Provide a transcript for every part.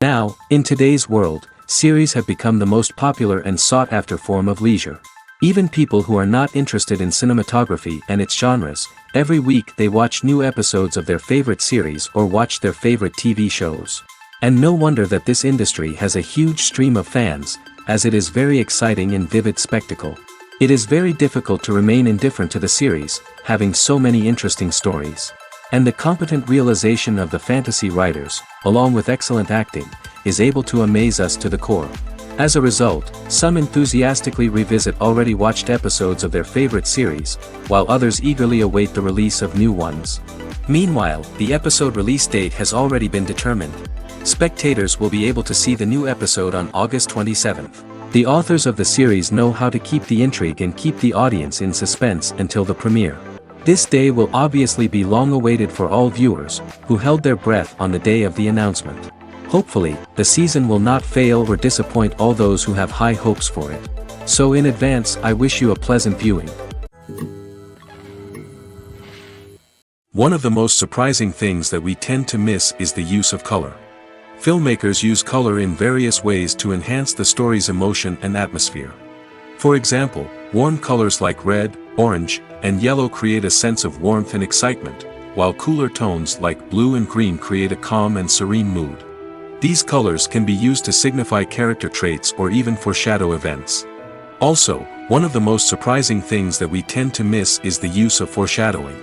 Now, in today's world, series have become the most popular and sought-after form of leisure. Even people who are not interested in cinematography and its genres, every week they watch new episodes of their favorite series or watch their favorite TV shows. And no wonder that this industry has a huge stream of fans, as it is very exciting and vivid spectacle. It is very difficult to remain indifferent to the series, having so many interesting stories. And the competent realization of the fantasy writers, along with excellent acting, is able to amaze us to the core. As a result, some enthusiastically revisit already watched episodes of their favorite series, while others eagerly await the release of new ones. Meanwhile, the episode release date has already been determined. Spectators will be able to see the new episode on August 27th. The authors of the series know how to keep the intrigue and keep the audience in suspense until the premiere. This day will obviously be long awaited for all viewers, who held their breath on the day of the announcement. Hopefully, the season will not fail or disappoint all those who have high hopes for it. So in advance, I wish you a pleasant viewing. One of the most surprising things that we tend to miss is the use of color. Filmmakers use color in various ways to enhance the story's emotion and atmosphere. For example, warm colors like red, orange, and yellow create a sense of warmth and excitement, while cooler tones like blue and green create a calm and serene mood. These colors can be used to signify character traits or even foreshadow events. Also, one of the most surprising things that we tend to miss is the use of foreshadowing.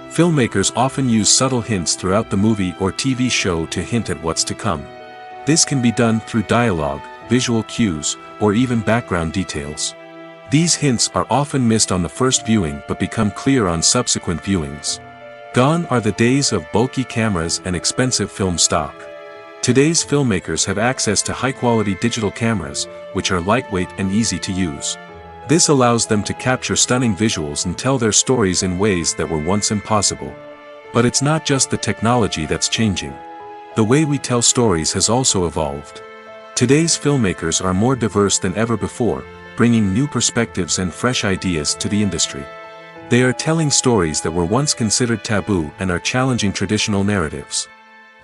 Filmmakers often use subtle hints throughout the movie or TV show to hint at what's to come. This can be done through dialogue, visual cues, or even background details. These hints are often missed on the first viewing but become clear on subsequent viewings. Gone are the days of bulky cameras and expensive film stock. Today's filmmakers have access to high-quality digital cameras, which are lightweight and easy to use. This allows them to capture stunning visuals and tell their stories in ways that were once impossible. But it's not just the technology that's changing. The way we tell stories has also evolved. Today's filmmakers are more diverse than ever before, bringing new perspectives and fresh ideas to the industry. They are telling stories that were once considered taboo and are challenging traditional narratives.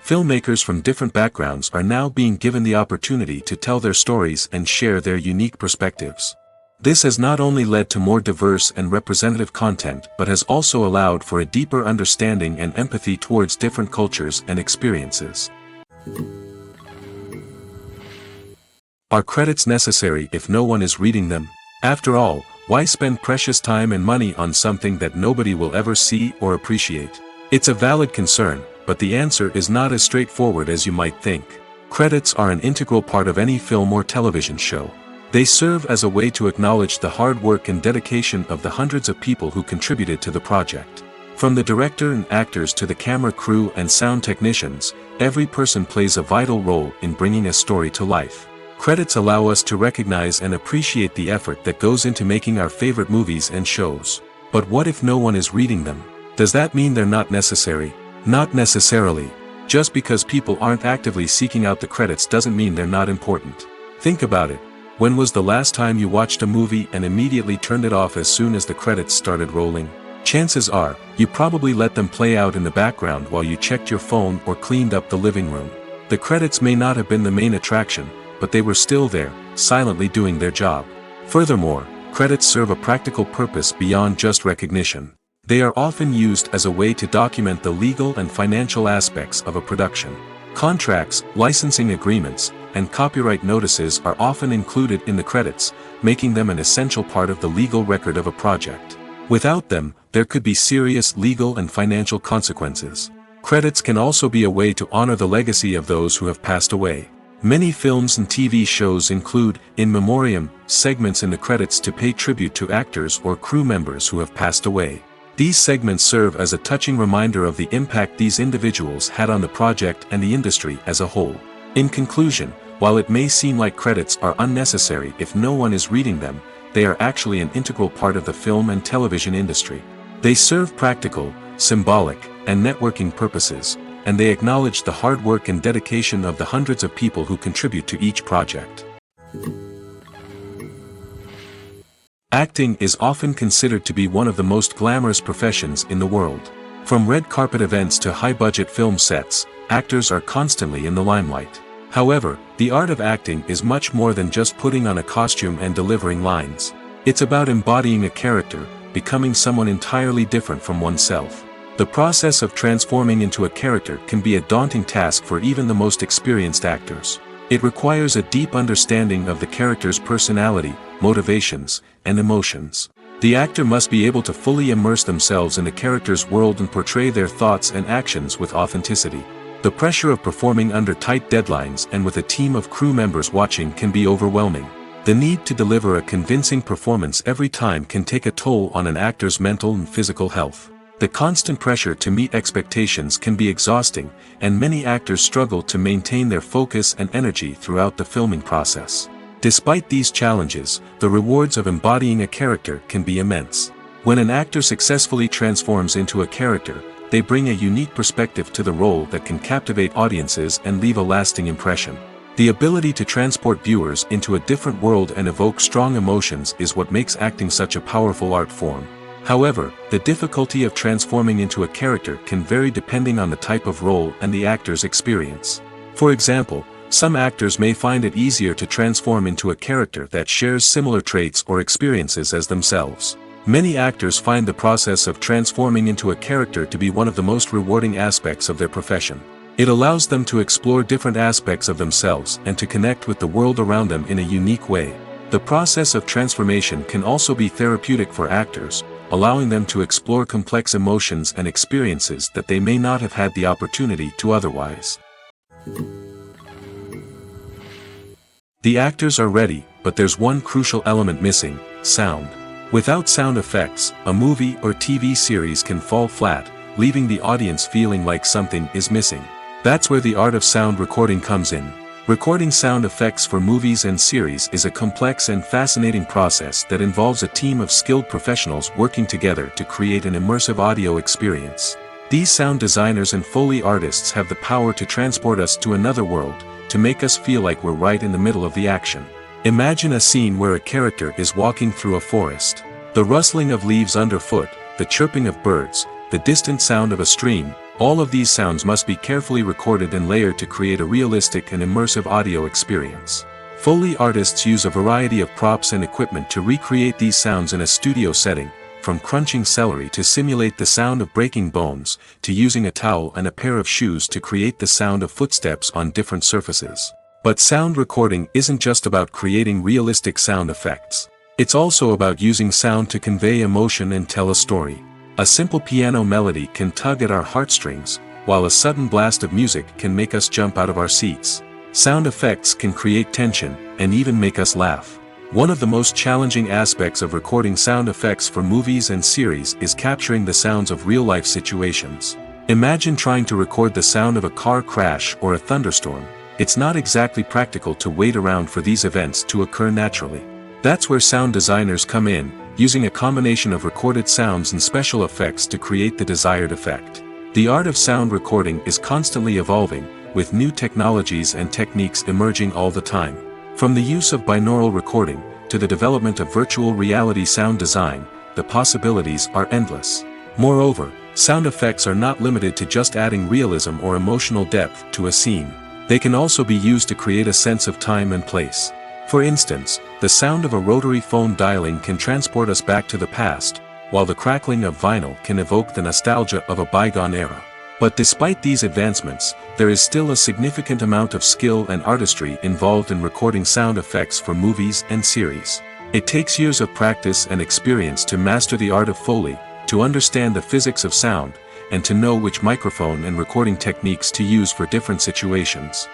Filmmakers from different backgrounds are now being given the opportunity to tell their stories and share their unique perspectives. This has not only led to more diverse and representative content but has also allowed for a deeper understanding and empathy towards different cultures and experiences. Are credits necessary if no one is reading them? After all, why spend precious time and money on something that nobody will ever see or appreciate? It's a valid concern, but the answer is not as straightforward as you might think. Credits are an integral part of any film or television show. They serve as a way to acknowledge the hard work and dedication of the hundreds of people who contributed to the project. From the director and actors to the camera crew and sound technicians, every person plays a vital role in bringing a story to life. Credits allow us to recognize and appreciate the effort that goes into making our favorite movies and shows. But what if no one is reading them? Does that mean they're not necessary? Not necessarily. Just because people aren't actively seeking out the credits doesn't mean they're not important. Think about it. When was the last time you watched a movie and immediately turned it off as soon as the credits started rolling? Chances are, you probably let them play out in the background while you checked your phone or cleaned up the living room. The credits may not have been the main attraction, but they were still there, silently doing their job. Furthermore, credits serve a practical purpose beyond just recognition. They are often used as a way to document the legal and financial aspects of a production. Contracts, licensing agreements, and copyright notices are often included in the credits, making them an essential part of the legal record of a project. Without them, there could be serious legal and financial consequences. Credits can also be a way to honor the legacy of those who have passed away. Many films and TV shows include, in memoriam, segments in the credits to pay tribute to actors or crew members who have passed away. These segments serve as a touching reminder of the impact these individuals had on the project and the industry as a whole. In conclusion, while it may seem like credits are unnecessary if no one is reading them, they are actually an integral part of the film and television industry. They serve practical, symbolic, and networking purposes, and they acknowledge the hard work and dedication of the hundreds of people who contribute to each project. Acting is often considered to be one of the most glamorous professions in the world. From red carpet events to high-budget film sets, actors are constantly in the limelight. However, the art of acting is much more than just putting on a costume and delivering lines. It's about embodying a character, becoming someone entirely different from oneself. The process of transforming into a character can be a daunting task for even the most experienced actors. It requires a deep understanding of the character's personality, motivations, and emotions. The actor must be able to fully immerse themselves in the character's world and portray their thoughts and actions with authenticity. The pressure of performing under tight deadlines and with a team of crew members watching can be overwhelming. The need to deliver a convincing performance every time can take a toll on an actor's mental and physical health. The constant pressure to meet expectations can be exhausting, and many actors struggle to maintain their focus and energy throughout the filming process. Despite these challenges, the rewards of embodying a character can be immense. When an actor successfully transforms into a character, they bring a unique perspective to the role that can captivate audiences and leave a lasting impression. The ability to transport viewers into a different world and evoke strong emotions is what makes acting such a powerful art form. However, the difficulty of transforming into a character can vary depending on the type of role and the actor's experience. For example, some actors may find it easier to transform into a character that shares similar traits or experiences as themselves. Many actors find the process of transforming into a character to be one of the most rewarding aspects of their profession. It allows them to explore different aspects of themselves and to connect with the world around them in a unique way. The process of transformation can also be therapeutic for actors, allowing them to explore complex emotions and experiences that they may not have had the opportunity to otherwise. The actors are ready, but there's one crucial element missing: sound. Without sound effects, a movie or TV series can fall flat, leaving the audience feeling like something is missing. That's where the art of sound recording comes in. Recording sound effects for movies and series is a complex and fascinating process that involves a team of skilled professionals working together to create an immersive audio experience. These sound designers and Foley artists have the power to transport us to another world, to make us feel like we're right in the middle of the action. Imagine a scene where a character is walking through a forest. The rustling of leaves underfoot, the chirping of birds, the distant sound of a stream, all of these sounds must be carefully recorded and layered to create a realistic and immersive audio experience. Foley artists use a variety of props and equipment to recreate these sounds in a studio setting, from crunching celery to simulate the sound of breaking bones, to using a towel and a pair of shoes to create the sound of footsteps on different surfaces. But sound recording isn't just about creating realistic sound effects. It's also about using sound to convey emotion and tell a story. A simple piano melody can tug at our heartstrings, while a sudden blast of music can make us jump out of our seats. Sound effects can create tension, and even make us laugh. One of the most challenging aspects of recording sound effects for movies and series is capturing the sounds of real-life situations. Imagine trying to record the sound of a car crash or a thunderstorm. It's not exactly practical to wait around for these events to occur naturally. That's where sound designers come in, using a combination of recorded sounds and special effects to create the desired effect. The art of sound recording is constantly evolving, with new technologies and techniques emerging all the time. From the use of binaural recording, to the development of virtual reality sound design, the possibilities are endless. Moreover, sound effects are not limited to just adding realism or emotional depth to a scene. They can also be used to create a sense of time and place. For instance, the sound of a rotary phone dialing can transport us back to the past, while the crackling of vinyl can evoke the nostalgia of a bygone era. But despite these advancements, there is still a significant amount of skill and artistry involved in recording sound effects for movies and series. It takes years of practice and experience to master the art of Foley, to understand the physics of sound, and to know which microphone and recording techniques to use for different situations.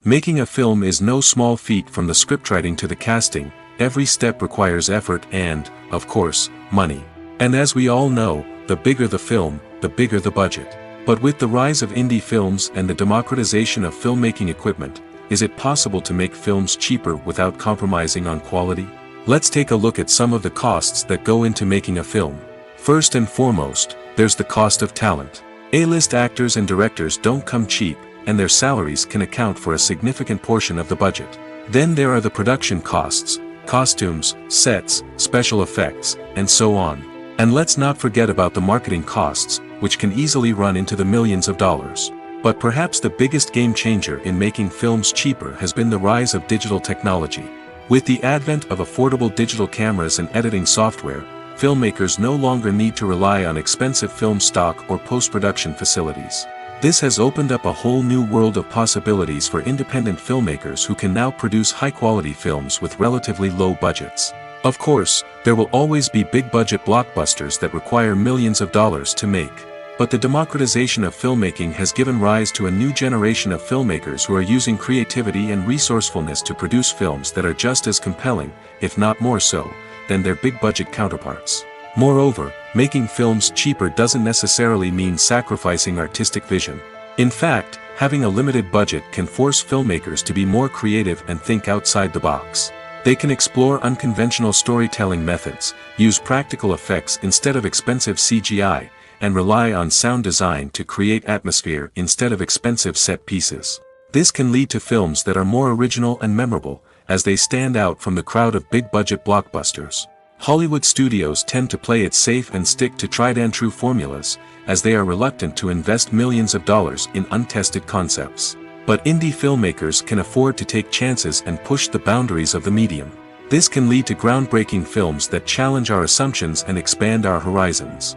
Making a film is no small feat. From the scriptwriting to the casting, every step requires effort and, of course, money. And as we all know, the bigger the film, the bigger the budget. But with the rise of indie films and the democratization of filmmaking equipment, is it possible to make films cheaper without compromising on quality? Let's take a look at some of the costs that go into making a film. First and foremost, there's the cost of talent. A-list actors and directors don't come cheap, and their salaries can account for a significant portion of the budget. Then there are the production costs, costumes, sets, special effects, and so on. And let's not forget about the marketing costs, which can easily run into the millions of dollars. But perhaps the biggest game changer in making films cheaper has been the rise of digital technology. With the advent of affordable digital cameras and editing software, filmmakers no longer need to rely on expensive film stock or post-production facilities. This has opened up a whole new world of possibilities for independent filmmakers who can now produce high-quality films with relatively low budgets. Of course, there will always be big-budget blockbusters that require millions of dollars to make. But the democratization of filmmaking has given rise to a new generation of filmmakers who are using creativity and resourcefulness to produce films that are just as compelling, if not more so, than their big-budget counterparts. Moreover, making films cheaper doesn't necessarily mean sacrificing artistic vision. In fact, having a limited budget can force filmmakers to be more creative and think outside the box. They can explore unconventional storytelling methods, use practical effects instead of expensive CGI, and rely on sound design to create atmosphere instead of expensive set pieces. This can lead to films that are more original and memorable, as they stand out from the crowd of big-budget blockbusters. Hollywood studios tend to play it safe and stick to tried-and-true formulas, as they are reluctant to invest millions of dollars in untested concepts. But indie filmmakers can afford to take chances and push the boundaries of the medium. This can lead to groundbreaking films that challenge our assumptions and expand our horizons.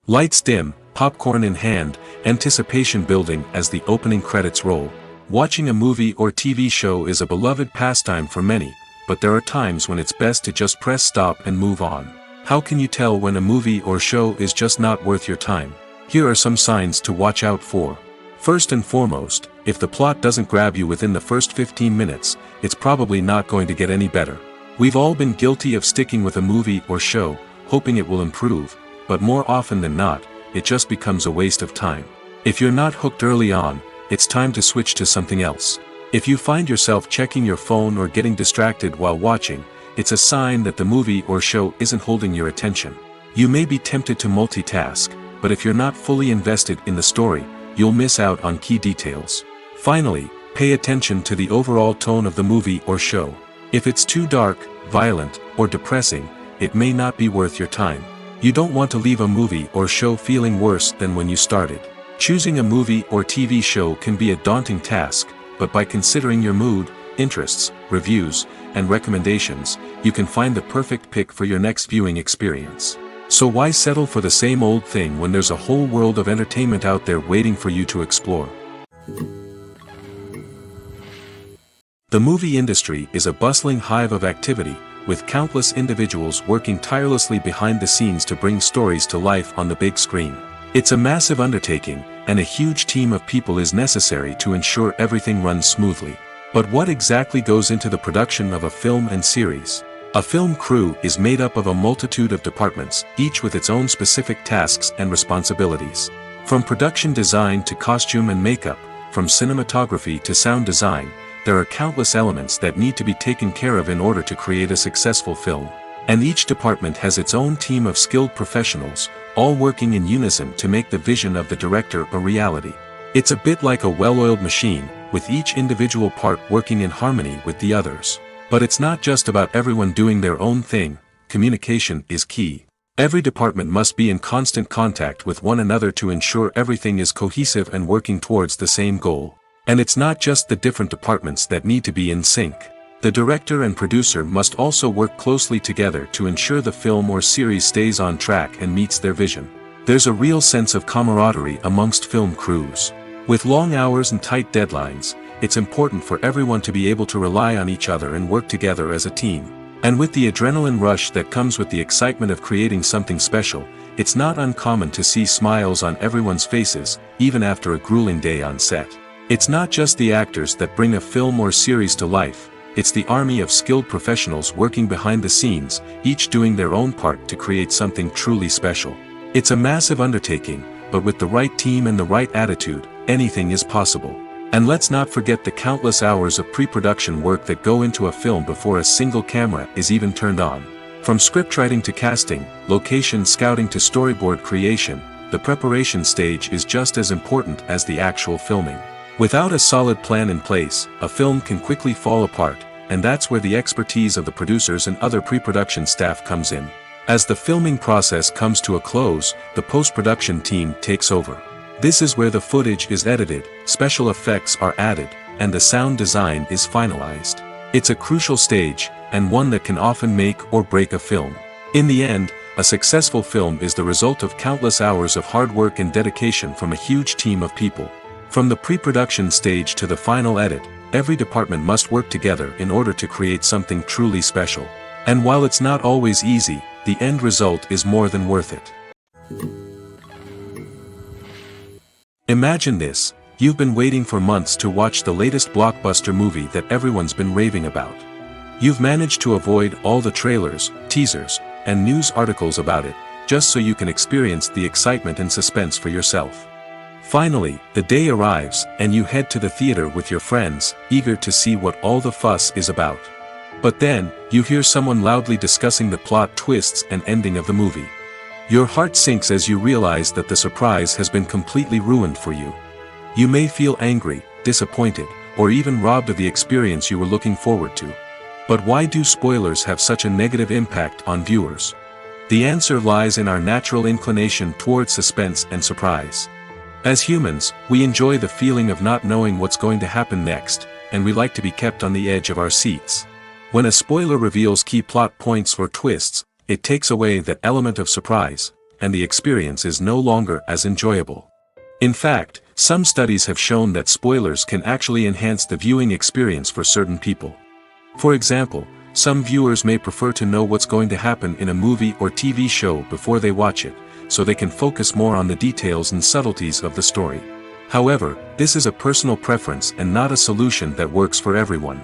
Lights dim, popcorn in hand, anticipation building as the opening credits roll. Watching a movie or TV show is a beloved pastime for many, but there are times when it's best to just press stop and move on. How can you tell when a movie or show is just not worth your time? Here are some signs to watch out for. First and foremost, if the plot doesn't grab you within the first 15 minutes, it's probably not going to get any better. We've all been guilty of sticking with a movie or show, hoping it will improve, but more often than not, it just becomes a waste of time. If you're not hooked early on, it's time to switch to something else. If you find yourself checking your phone or getting distracted while watching, it's a sign that the movie or show isn't holding your attention. You may be tempted to multitask, but if you're not fully invested in the story, you'll miss out on key details. Finally, pay attention to the overall tone of the movie or show. If it's too dark, violent, or depressing, it may not be worth your time. You don't want to leave a movie or show feeling worse than when you started. Choosing a movie or TV show can be a daunting task, but by considering your mood, interests, reviews, and recommendations, you can find the perfect pick for your next viewing experience. So why settle for the same old thing when there's a whole world of entertainment out there waiting for you to explore? The movie industry is a bustling hive of activity, with countless individuals working tirelessly behind the scenes to bring stories to life on the big screen. It's a massive undertaking, and a huge team of people is necessary to ensure everything runs smoothly. But what exactly goes into the production of a film and series? A film crew is made up of a multitude of departments, each with its own specific tasks and responsibilities. From production design to costume and makeup, from cinematography to sound design, there are countless elements that need to be taken care of in order to create a successful film. And each department has its own team of skilled professionals, all working in unison to make the vision of the director a reality. It's a bit like a well-oiled machine, with each individual part working in harmony with the others. But it's not just about everyone doing their own thing. Communication is key. Every department must be in constant contact with one another to ensure everything is cohesive and working towards the same goal. And it's not just the different departments that need to be in sync. The director and producer must also work closely together to ensure the film or series stays on track and meets their vision. There's a real sense of camaraderie amongst film crews. With long hours and tight deadlines, it's important for everyone to be able to rely on each other and work together as a team. And with the adrenaline rush that comes with the excitement of creating something special, it's not uncommon to see smiles on everyone's faces, even after a grueling day on set. It's not just the actors that bring a film or series to life, it's the army of skilled professionals working behind the scenes, each doing their own part to create something truly special. It's a massive undertaking, but with the right team and the right attitude, anything is possible. And let's not forget the countless hours of pre-production work that go into a film before a single camera is even turned on. From scriptwriting to casting, location scouting to storyboard creation, the preparation stage is just as important as the actual filming. Without a solid plan in place, a film can quickly fall apart, and that's where the expertise of the producers and other pre-production staff comes in. As the filming process comes to a close, the post-production team takes over. This is where the footage is edited, special effects are added, and the sound design is finalized. It's a crucial stage, and one that can often make or break a film. In the end, a successful film is the result of countless hours of hard work and dedication from a huge team of people. From the pre-production stage to the final edit, every department must work together in order to create something truly special. And while it's not always easy, the end result is more than worth it. Imagine this, you've been waiting for months to watch the latest blockbuster movie that everyone's been raving about. You've managed to avoid all the trailers, teasers, and news articles about it, just so you can experience the excitement and suspense for yourself. Finally, the day arrives, and you head to the theater with your friends, eager to see what all the fuss is about. But then, you hear someone loudly discussing the plot twists and ending of the movie. Your heart sinks as you realize that the surprise has been completely ruined for you. You may feel angry, disappointed, or even robbed of the experience you were looking forward to. But why do spoilers have such a negative impact on viewers? The answer lies in our natural inclination toward suspense and surprise. As humans, we enjoy the feeling of not knowing what's going to happen next, and we like to be kept on the edge of our seats. When a spoiler reveals key plot points or twists, it takes away that element of surprise, and the experience is no longer as enjoyable. In fact, some studies have shown that spoilers can actually enhance the viewing experience for certain people. For example, some viewers may prefer to know what's going to happen in a movie or TV show before they watch it, so they can focus more on the details and subtleties of the story. However, this is a personal preference and not a solution that works for everyone.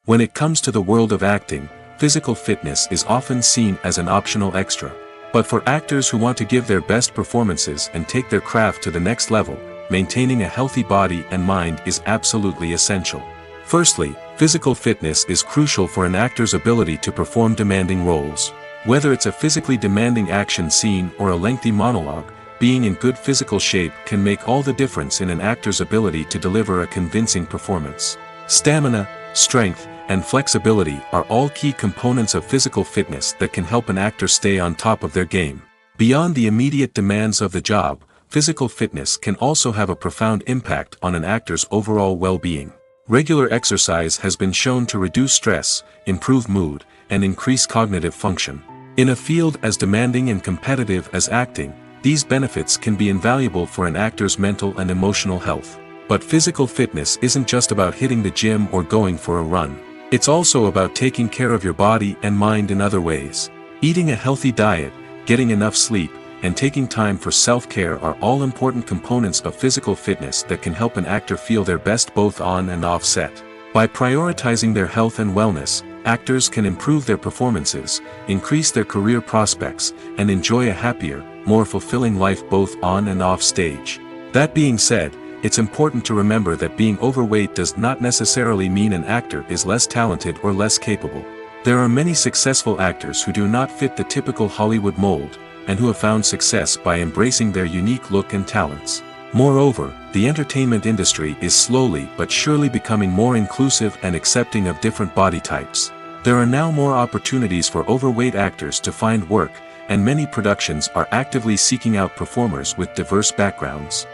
When it comes to the world of acting, physical fitness is often seen as an optional extra. But for actors who want to give their best performances and take their craft to the next level, maintaining a healthy body and mind is absolutely essential. Firstly, physical fitness is crucial for an actor's ability to perform demanding roles. Whether it's a physically demanding action scene or a lengthy monologue, being in good physical shape can make all the difference in an actor's ability to deliver a convincing performance. Stamina, strength, and flexibility are all key components of physical fitness that can help an actor stay on top of their game. Beyond the immediate demands of the job, physical fitness can also have a profound impact on an actor's overall well-being. Regular exercise has been shown to reduce stress, improve mood, and increase cognitive function. In a field as demanding and competitive as acting, these benefits can be invaluable for an actor's mental and emotional health. But physical fitness isn't just about hitting the gym or going for a run. It's also about taking care of your body and mind in other ways. Eating a healthy diet, getting enough sleep, and taking time for self-care are all important components of physical fitness that can help an actor feel their best both on and off set. By prioritizing their health and wellness, actors can improve their performances, increase their career prospects, and enjoy a happier, more fulfilling life both on and off stage. That being said, it's important to remember that being overweight does not necessarily mean an actor is less talented or less capable. There are many successful actors who do not fit the typical Hollywood mold, and who have found success by embracing their unique look and talents. Moreover, the entertainment industry is slowly but surely becoming more inclusive and accepting of different body types. There are now more opportunities for overweight actors to find work, and many productions are actively seeking out performers with diverse backgrounds.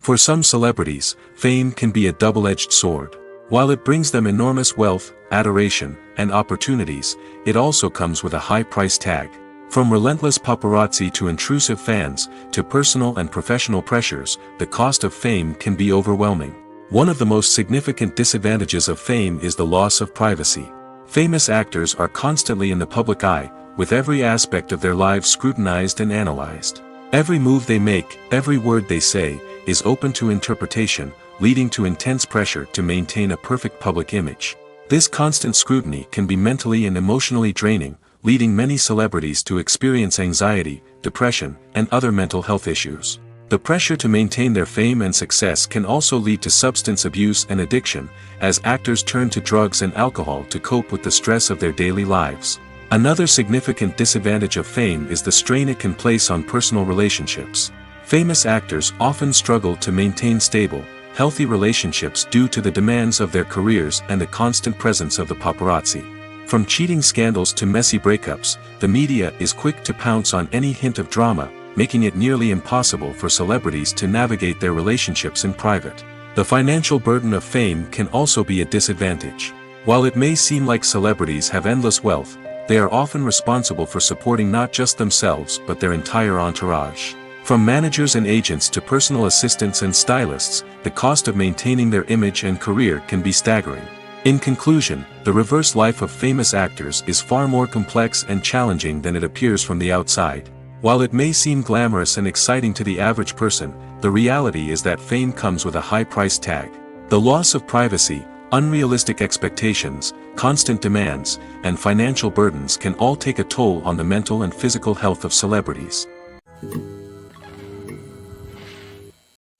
For some celebrities, fame can be a double-edged sword. While it brings them enormous wealth, adoration, and opportunities, it also comes with a high price tag. From relentless paparazzi to intrusive fans, to personal and professional pressures, the cost of fame can be overwhelming. One of the most significant disadvantages of fame is the loss of privacy. Famous actors are constantly in the public eye, with every aspect of their lives scrutinized and analyzed. Every move they make, every word they say, is open to interpretation, leading to intense pressure to maintain a perfect public image. This constant scrutiny can be mentally and emotionally draining, leading many celebrities to experience anxiety, depression, and other mental health issues. The pressure to maintain their fame and success can also lead to substance abuse and addiction, as actors turn to drugs and alcohol to cope with the stress of their daily lives. Another significant disadvantage of fame is the strain it can place on personal relationships. Famous actors often struggle to maintain stable, healthy relationships due to the demands of their careers and the constant presence of the paparazzi. From cheating scandals to messy breakups, the media is quick to pounce on any hint of drama, making it nearly impossible for celebrities to navigate their relationships in private. The financial burden of fame can also be a disadvantage. While it may seem like celebrities have endless wealth, they are often responsible for supporting not just themselves but their entire entourage. From managers and agents to personal assistants and stylists, the cost of maintaining their image and career can be staggering. In conclusion, the reverse life of famous actors is far more complex and challenging than it appears from the outside. While it may seem glamorous and exciting to the average person, the reality is that fame comes with a high price tag. The loss of privacy, unrealistic expectations, constant demands, and financial burdens can all take a toll on the mental and physical health of celebrities.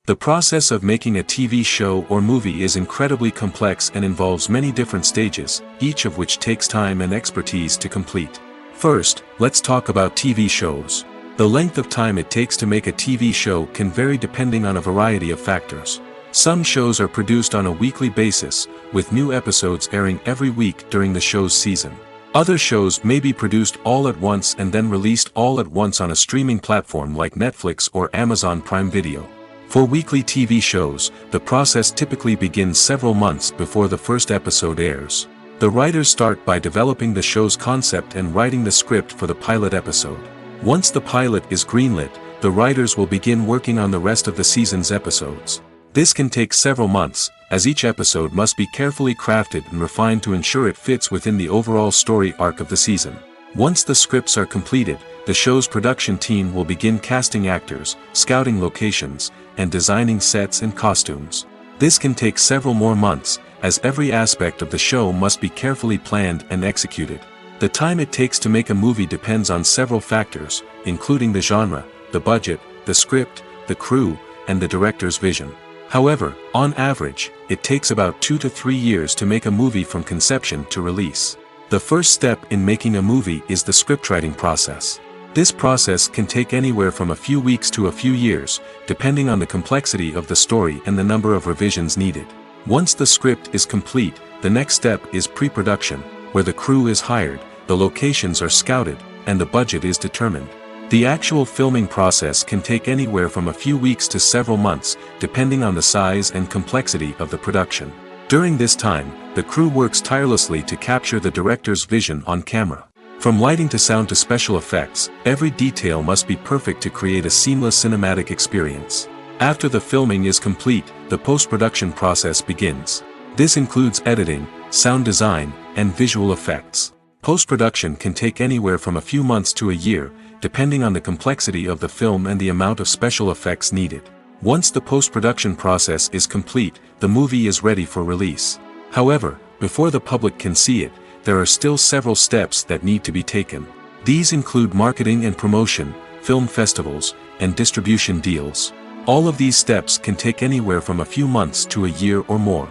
The process of making a TV show or movie is incredibly complex and involves many different stages, each of which takes time and expertise to complete. First, let's talk about TV shows. The length of time it takes to make a TV show can vary depending on a variety of factors. Some shows are produced on a weekly basis, with new episodes airing every week during the show's season. Other shows may be produced all at once and then released all at once on a streaming platform like Netflix or Amazon Prime Video. For weekly TV shows, the process typically begins several months before the first episode airs. The writers start by developing the show's concept and writing the script for the pilot episode. Once the pilot is greenlit, the writers will begin working on the rest of the season's episodes. This can take several months, as each episode must be carefully crafted and refined to ensure it fits within the overall story arc of the season. Once the scripts are completed, the show's production team will begin casting actors, scouting locations, and designing sets and costumes. This can take several more months, as every aspect of the show must be carefully planned and executed. The time it takes to make a movie depends on several factors, including the genre, the budget, the script, the crew, and the director's vision. However, on average, it takes about 2 to 3 years to make a movie from conception to release. The first step in making a movie is the scriptwriting process. This process can take anywhere from a few weeks to a few years, depending on the complexity of the story and the number of revisions needed. Once the script is complete, the next step is pre-production, where the crew is hired, the locations are scouted, and the budget is determined. The actual filming process can take anywhere from a few weeks to several months, depending on the size and complexity of the production. During this time, the crew works tirelessly to capture the director's vision on camera. From lighting to sound to special effects, every detail must be perfect to create a seamless cinematic experience. After the filming is complete, the post-production process begins. This includes editing, sound design, and visual effects. Post-production can take anywhere from a few months to a year, depending on the complexity of the film and the amount of special effects needed. Once the post-production process is complete, the movie is ready for release. However, before the public can see it, there are still several steps that need to be taken. These include marketing and promotion, film festivals, and distribution deals. All of these steps can take anywhere from a few months to a year or more.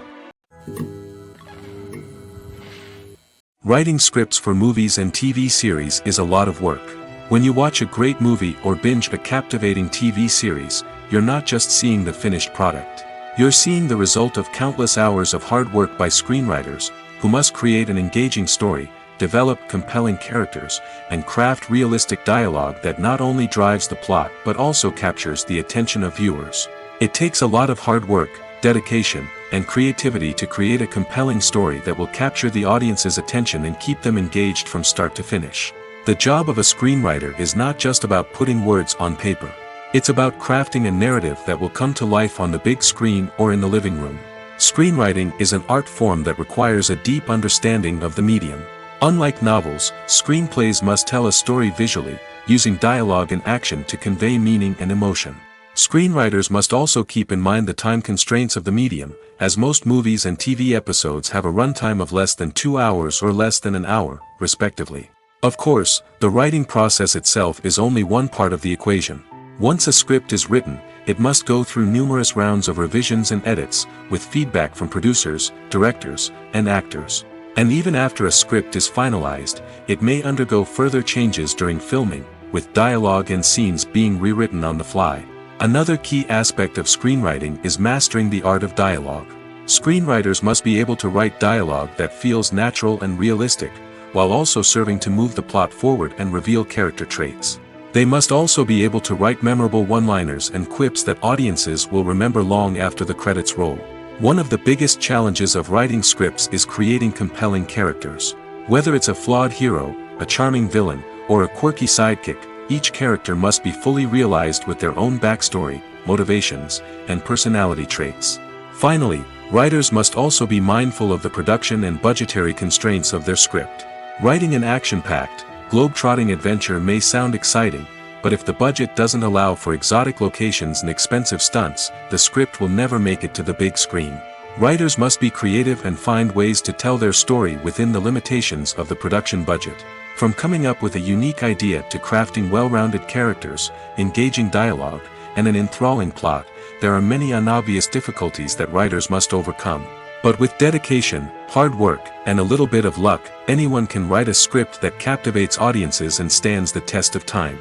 Writing scripts for movies and TV series is a lot of work. When you watch a great movie or binge a captivating TV series, you're not just seeing the finished product. You're seeing the result of countless hours of hard work by screenwriters, who must create an engaging story, develop compelling characters, and craft realistic dialogue that not only drives the plot but also captures the attention of viewers. It takes a lot of hard work, dedication, and creativity to create a compelling story that will capture the audience's attention and keep them engaged from start to finish. The job of a screenwriter is not just about putting words on paper. It's about crafting a narrative that will come to life on the big screen or in the living room. Screenwriting is an art form that requires a deep understanding of the medium. Unlike novels, screenplays must tell a story visually, using dialogue and action to convey meaning and emotion. Screenwriters must also keep in mind the time constraints of the medium, as most movies and TV episodes have a runtime of less than 2 hours or less than an hour, respectively. Of course, the writing process itself is only one part of the equation. Once a script is written, it must go through numerous rounds of revisions and edits, with feedback from producers, directors, and actors. And even after a script is finalized, it may undergo further changes during filming, with dialogue and scenes being rewritten on the fly. Another key aspect of screenwriting is mastering the art of dialogue. Screenwriters must be able to write dialogue that feels natural and realistic, while also serving to move the plot forward and reveal character traits. They must also be able to write memorable one-liners and quips that audiences will remember long after the credits roll. One of the biggest challenges of writing scripts is creating compelling characters. Whether it's a flawed hero, a charming villain, or a quirky sidekick, each character must be fully realized with their own backstory, motivations, and personality traits. Finally, writers must also be mindful of the production and budgetary constraints of their script. Writing an action-packed, globe-trotting adventure may sound exciting, but if the budget doesn't allow for exotic locations and expensive stunts, the script will never make it to the big screen. Writers must be creative and find ways to tell their story within the limitations of the production budget. From coming up with a unique idea to crafting well-rounded characters, engaging dialogue, and an enthralling plot, there are many unobvious difficulties that writers must overcome. But with dedication, hard work, and a little bit of luck, anyone can write a script that captivates audiences and stands the test of time.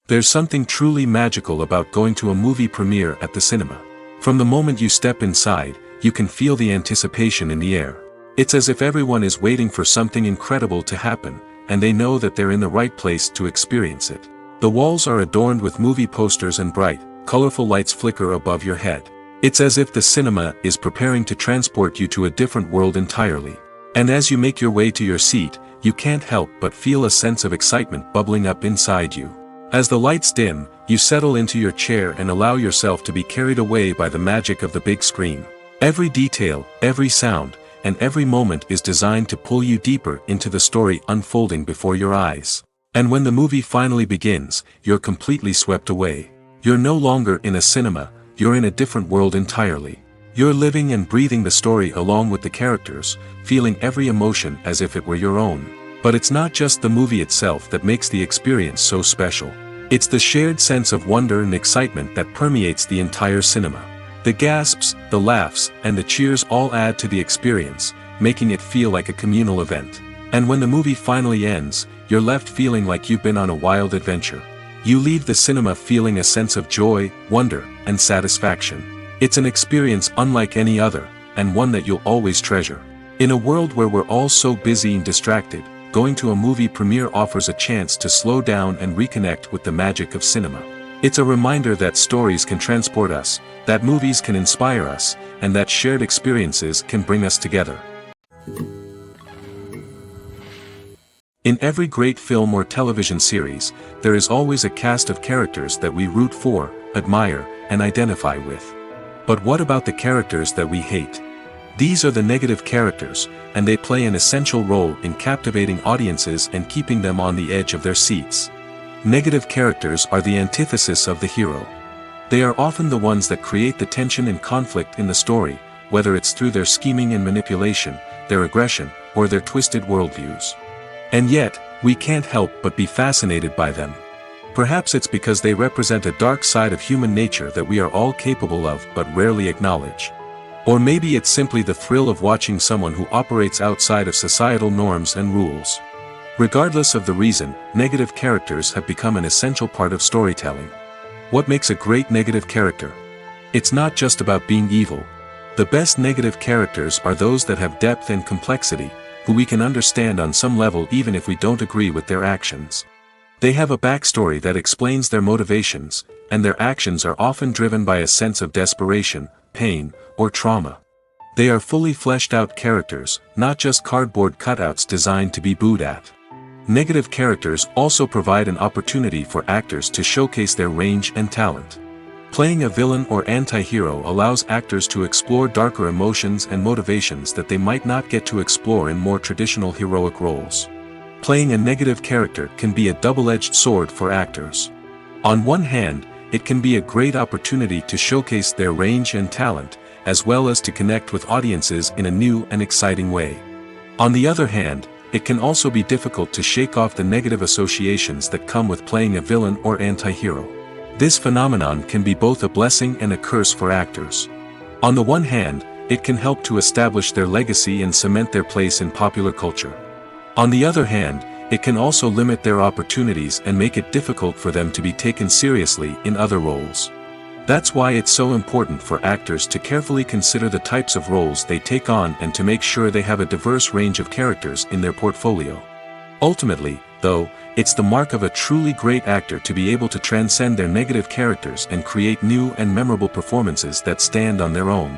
There's something truly magical about going to a movie premiere at the cinema. From the moment you step inside, you can feel the anticipation in the air. It's as if everyone is waiting for something incredible to happen, and they know that they're in the right place to experience it. The walls are adorned with movie posters and bright, colorful lights flicker above your head. It's as if the cinema is preparing to transport you to a different world entirely. And as you make your way to your seat, you can't help but feel a sense of excitement bubbling up inside you. As the lights dim, you settle into your chair and allow yourself to be carried away by the magic of the big screen. Every detail, every sound, and every moment is designed to pull you deeper into the story unfolding before your eyes. And when the movie finally begins, you're completely swept away. You're no longer in a cinema, you're in a different world entirely. You're living and breathing the story along with the characters, feeling every emotion as if it were your own. But it's not just the movie itself that makes the experience so special. It's the shared sense of wonder and excitement that permeates the entire cinema. The gasps, the laughs, and the cheers all add to the experience, making it feel like a communal event. And when the movie finally ends, you're left feeling like you've been on a wild adventure. You leave the cinema feeling a sense of joy, wonder, and satisfaction. It's an experience unlike any other, and one that you'll always treasure. In a world where we're all so busy and distracted, going to a movie premiere offers a chance to slow down and reconnect with the magic of cinema. It's a reminder that stories can transport us, that movies can inspire us, and that shared experiences can bring us together. In every great film or television series, there is always a cast of characters that we root for, admire, and identify with. But what about the characters that we hate? These are the negative characters, and they play an essential role in captivating audiences and keeping them on the edge of their seats. Negative characters are the antithesis of the hero. They are often the ones that create the tension and conflict in the story, whether it's through their scheming and manipulation, their aggression, or their twisted worldviews. And yet, we can't help but be fascinated by them. Perhaps it's because they represent a dark side of human nature that we are all capable of but rarely acknowledge. Or maybe it's simply the thrill of watching someone who operates outside of societal norms and rules. Regardless of the reason, negative characters have become an essential part of storytelling. What makes a great negative character? It's not just about being evil. The best negative characters are those that have depth and complexity, who we can understand on some level even if we don't agree with their actions. They have a backstory that explains their motivations, and their actions are often driven by a sense of desperation, pain, or trauma. They are fully fleshed out characters, not just cardboard cutouts designed to be booed at. Negative characters also provide an opportunity for actors to showcase their range and talent. Playing a villain or anti-hero allows actors to explore darker emotions and motivations that they might not get to explore in more traditional heroic roles. Playing a negative character can be a double-edged sword for actors. On one hand, it can be a great opportunity to showcase their range and talent, as well as to connect with audiences in a new and exciting way. On the other hand, it can also be difficult to shake off the negative associations that come with playing a villain or anti-hero. This phenomenon can be both a blessing and a curse for actors. On the one hand, it can help to establish their legacy and cement their place in popular culture. On the other hand, it can also limit their opportunities and make it difficult for them to be taken seriously in other roles. That's why it's so important for actors to carefully consider the types of roles they take on and to make sure they have a diverse range of characters in their portfolio. Ultimately, though, it's the mark of a truly great actor to be able to transcend their negative characters and create new and memorable performances that stand on their own.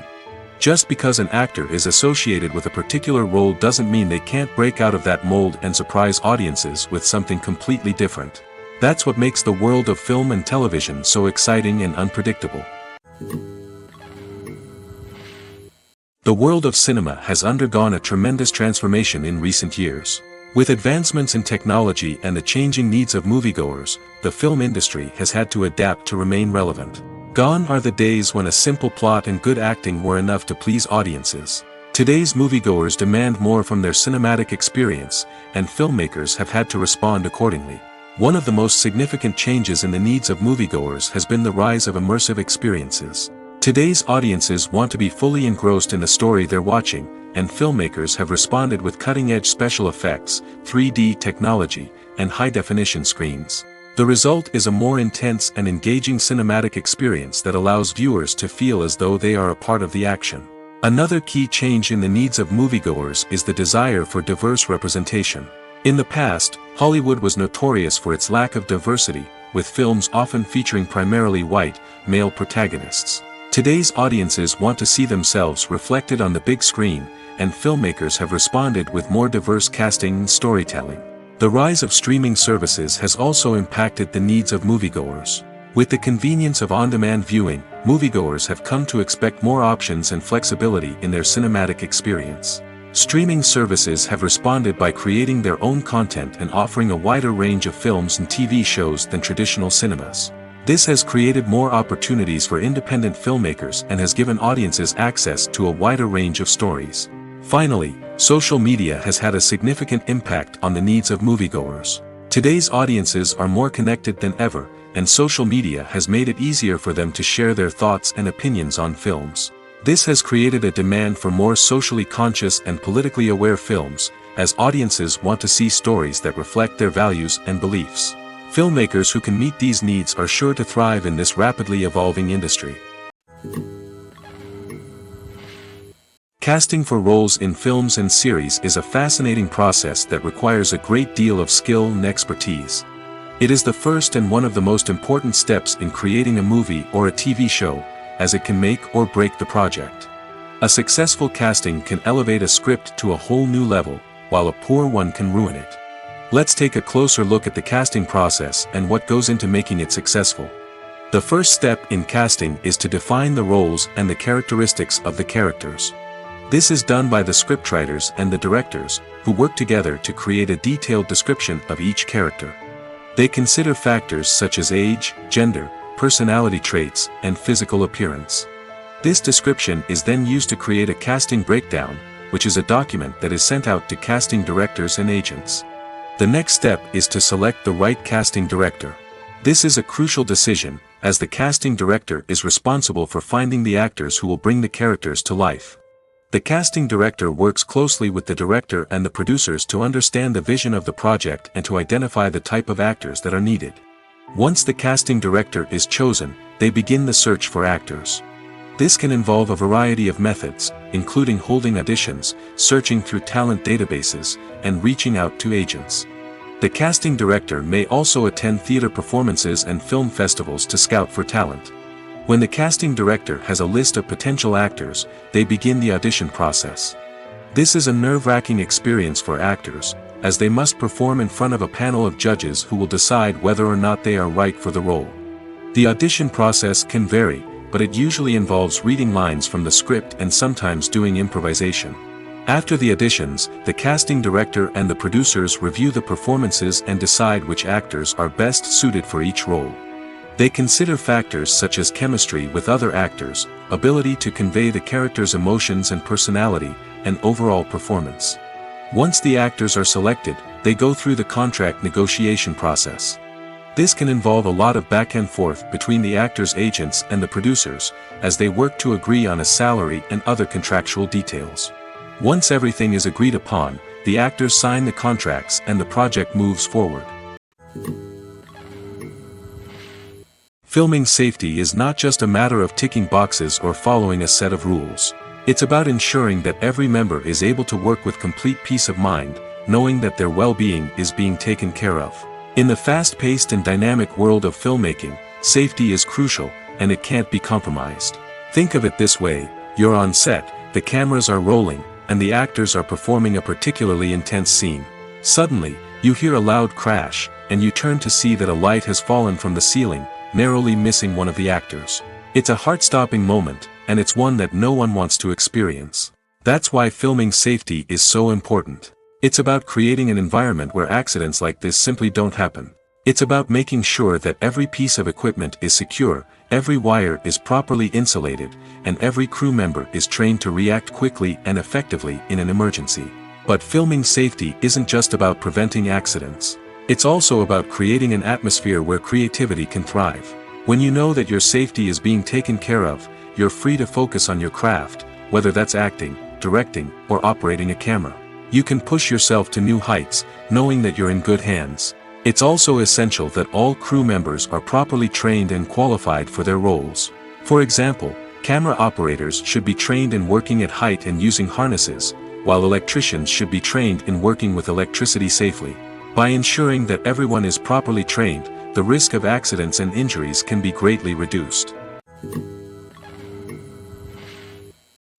Just because an actor is associated with a particular role doesn't mean they can't break out of that mold and surprise audiences with something completely different. That's what makes the world of film and television so exciting and unpredictable. The world of cinema has undergone a tremendous transformation in recent years. With advancements in technology and the changing needs of moviegoers, the film industry has had to adapt to remain relevant. Gone are the days when a simple plot and good acting were enough to please audiences. Today's moviegoers demand more from their cinematic experience, and filmmakers have had to respond accordingly. One of the most significant changes in the needs of moviegoers has been the rise of immersive experiences. Today's audiences want to be fully engrossed in the story they're watching, and filmmakers have responded with cutting-edge special effects, 3D technology, and high-definition screens. The result is a more intense and engaging cinematic experience that allows viewers to feel as though they are a part of the action. Another key change in the needs of moviegoers is the desire for diverse representation. In the past, Hollywood was notorious for its lack of diversity, with films often featuring primarily white, male protagonists. Today's audiences want to see themselves reflected on the big screen, and filmmakers have responded with more diverse casting and storytelling. The rise of streaming services has also impacted the needs of moviegoers. With the convenience of on-demand viewing, moviegoers have come to expect more options and flexibility in their cinematic experience. Streaming services have responded by creating their own content and offering a wider range of films and TV shows than traditional cinemas. This has created more opportunities for independent filmmakers and has given audiences access to a wider range of stories. Finally, social media has had a significant impact on the needs of moviegoers. Today's audiences are more connected than ever, and social media has made it easier for them to share their thoughts and opinions on films. This has created a demand for more socially conscious and politically aware films, as audiences want to see stories that reflect their values and beliefs. Filmmakers who can meet these needs are sure to thrive in this rapidly evolving industry. Casting for roles in films and series is a fascinating process that requires a great deal of skill and expertise. It is the first and one of the most important steps in creating a movie or a TV show, as it can make or break the project. A successful casting can elevate a script to a whole new level, while a poor one can ruin it. Let's take a closer look at the casting process and what goes into making it successful. The first step in casting is to define the roles and the characteristics of the characters. This is done by the scriptwriters and the directors, who work together to create a detailed description of each character. They consider factors such as age, gender, personality traits, and physical appearance. This description is then used to create a casting breakdown, which is a document that is sent out to casting directors and agents. The next step is to select the right casting director. This is a crucial decision, as the casting director is responsible for finding the actors who will bring the characters to life. The casting director works closely with the director and the producers to understand the vision of the project and to identify the type of actors that are needed. Once the casting director is chosen, they begin the search for actors. This can involve a variety of methods, including holding auditions, searching through talent databases, and reaching out to agents. The casting director may also attend theater performances and film festivals to scout for talent. When the casting director has a list of potential actors, they begin the audition process. This is a nerve-wracking experience for actors, as they must perform in front of a panel of judges who will decide whether or not they are right for the role. The audition process can vary, but it usually involves reading lines from the script and sometimes doing improvisation. After the auditions, the casting director and the producers review the performances and decide which actors are best suited for each role. They consider factors such as chemistry with other actors, ability to convey the character's emotions and personality, and overall performance. Once the actors are selected, they go through the contract negotiation process. This can involve a lot of back and forth between the actors' agents and the producers, as they work to agree on a salary and other contractual details. Once everything is agreed upon, the actors sign the contracts and the project moves forward. Filming safety is not just a matter of ticking boxes or following a set of rules. It's about ensuring that every member is able to work with complete peace of mind, knowing that their well-being is being taken care of. In the fast-paced and dynamic world of filmmaking, safety is crucial, and it can't be compromised. Think of it this way: you're on set, the cameras are rolling, and the actors are performing a particularly intense scene. Suddenly, you hear a loud crash, and you turn to see that a light has fallen from the ceiling, narrowly missing one of the actors. It's a heart-stopping moment, and it's one that no one wants to experience. That's why filming safety is so important. It's about creating an environment where accidents like this simply don't happen. It's about making sure that every piece of equipment is secure, every wire is properly insulated, and every crew member is trained to react quickly and effectively in an emergency. But filming safety isn't just about preventing accidents. It's also about creating an atmosphere where creativity can thrive. When you know that your safety is being taken care of, you're free to focus on your craft, whether that's acting, directing, or operating a camera. You can push yourself to new heights, knowing that you're in good hands. It's also essential that all crew members are properly trained and qualified for their roles. For example, camera operators should be trained in working at height and using harnesses, while electricians should be trained in working with electricity safely. By ensuring that everyone is properly trained, the risk of accidents and injuries can be greatly reduced.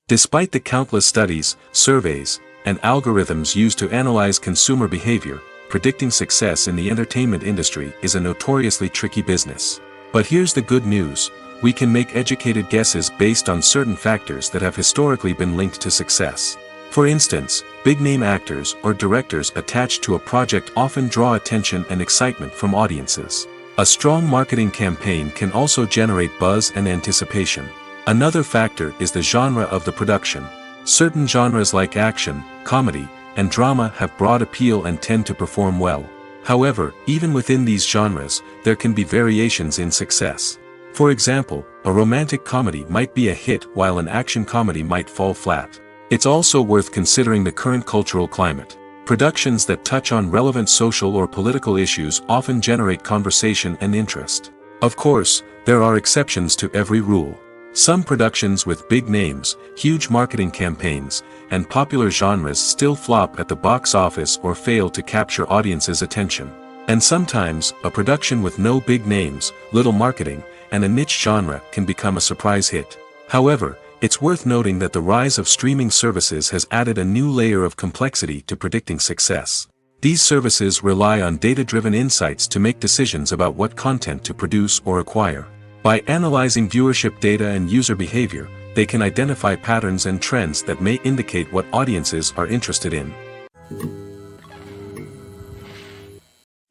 Despite the countless studies, surveys, and algorithms used to analyze consumer behavior, predicting success in the entertainment industry is a notoriously tricky business. But here's the good news: we can make educated guesses based on certain factors that have historically been linked to success. For instance, big-name actors or directors attached to a project often draw attention and excitement from audiences. A strong marketing campaign can also generate buzz and anticipation. Another factor is the genre of the production. Certain genres like action, comedy, and drama have broad appeal and tend to perform well. However, even within these genres, there can be variations in success. For example, a romantic comedy might be a hit while an action comedy might fall flat. It's also worth considering the current cultural climate. Productions that touch on relevant social or political issues often generate conversation and interest. Of course, there are exceptions to every rule. Some productions with big names, huge marketing campaigns, and popular genres still flop at the box office or fail to capture audiences' attention. And sometimes, a production with no big names, little marketing, and a niche genre can become a surprise hit. However, it's worth noting that the rise of streaming services has added a new layer of complexity to predicting success. These services rely on data-driven insights to make decisions about what content to produce or acquire. By analyzing viewership data and user behavior, they can identify patterns and trends that may indicate what audiences are interested in.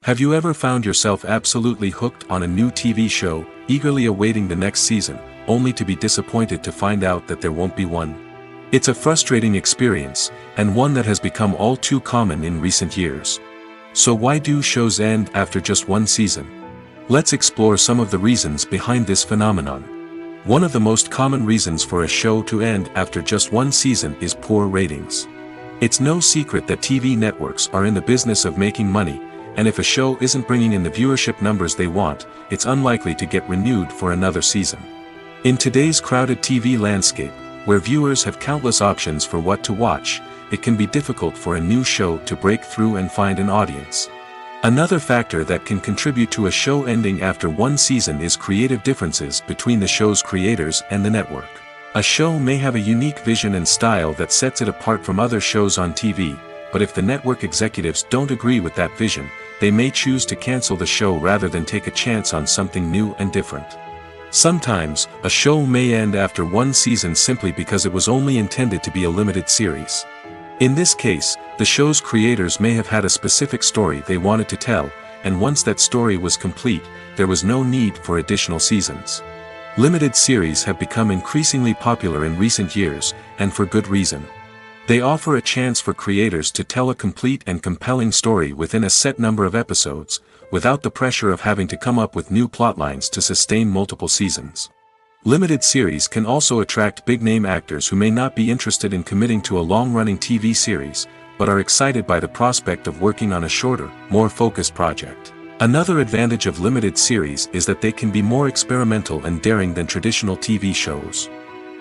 Have you ever found yourself absolutely hooked on a new TV show, eagerly awaiting the next season, only to be disappointed to find out that there won't be one? It's a frustrating experience, and one that has become all too common in recent years. So why do shows end after just one season? Let's explore some of the reasons behind this phenomenon. One of the most common reasons for a show to end after just one season is poor ratings. It's no secret that TV networks are in the business of making money, and if a show isn't bringing in the viewership numbers they want, it's unlikely to get renewed for another season. In today's crowded TV landscape, where viewers have countless options for what to watch, it can be difficult for a new show to break through and find an audience. Another factor that can contribute to a show ending after one season is creative differences between the show's creators and the network. A show may have a unique vision and style that sets it apart from other shows on TV, but if the network executives don't agree with that vision, they may choose to cancel the show rather than take a chance on something new and different. Sometimes, a show may end after one season simply because it was only intended to be a limited series. In this case, the show's creators may have had a specific story they wanted to tell, and once that story was complete, there was no need for additional seasons. Limited series have become increasingly popular in recent years, and for good reason. They offer a chance for creators to tell a complete and compelling story within a set number of episodes, without the pressure of having to come up with new plotlines to sustain multiple seasons. Limited series can also attract big-name actors who may not be interested in committing to a long-running TV series, but are excited by the prospect of working on a shorter, more focused project. Another advantage of limited series is that they can be more experimental and daring than traditional TV shows.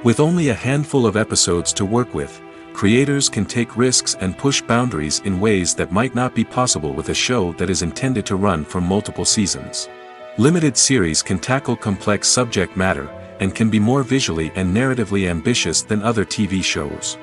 With only a handful of episodes to work with, creators can take risks and push boundaries in ways that might not be possible with a show that is intended to run for multiple seasons. Limited series can tackle complex subject matter, and can be more visually and narratively ambitious than other TV shows.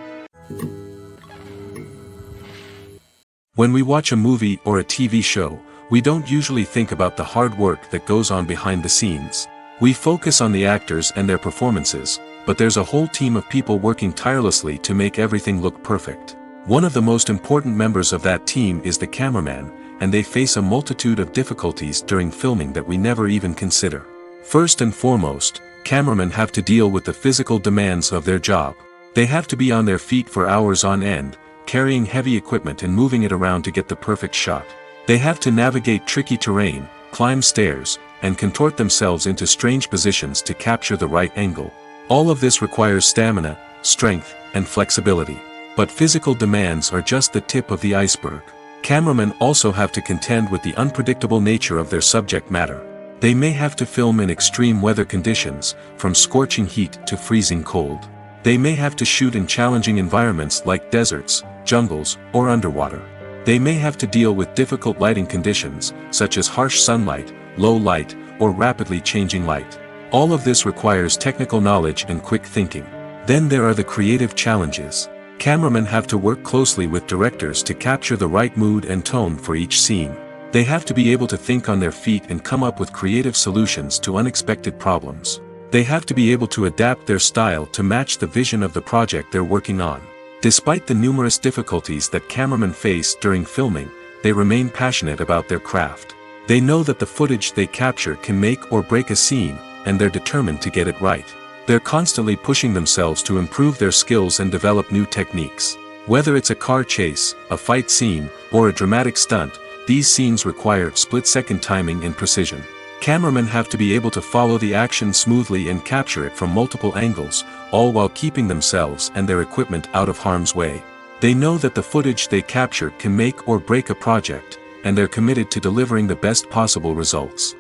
When we watch a movie or a TV show, we don't usually think about the hard work that goes on behind the scenes. We focus on the actors and their performances, but there's a whole team of people working tirelessly to make everything look perfect. One of the most important members of that team is the cameraman, and they face a multitude of difficulties during filming that we never even consider. First and foremost, cameramen have to deal with the physical demands of their job. They have to be on their feet for hours on end, carrying heavy equipment and moving it around to get the perfect shot. They have to navigate tricky terrain, climb stairs, and contort themselves into strange positions to capture the right angle. All of this requires stamina, strength, and flexibility. But physical demands are just the tip of the iceberg. Cameramen also have to contend with the unpredictable nature of their subject matter. They may have to film in extreme weather conditions, from scorching heat to freezing cold. They may have to shoot in challenging environments like deserts, jungles, or underwater. They may have to deal with difficult lighting conditions, such as harsh sunlight, low light, or rapidly changing light. All of this requires technical knowledge and quick thinking. Then there are the creative challenges. Cameramen have to work closely with directors to capture the right mood and tone for each scene. They have to be able to think on their feet and come up with creative solutions to unexpected problems. They have to be able to adapt their style to match the vision of the project they're working on. Despite the numerous difficulties that cameramen face during filming, they remain passionate about their craft. They know that the footage they capture can make or break a scene, and they're determined to get it right. They're constantly pushing themselves to improve their skills and develop new techniques. Whether it's a car chase, a fight scene, or a dramatic stunt, these scenes require split-second timing and precision. Cameramen have to be able to follow the action smoothly and capture it from multiple angles, all while keeping themselves and their equipment out of harm's way. They know that the footage they capture can make or break a project, and they're committed to delivering the best possible results.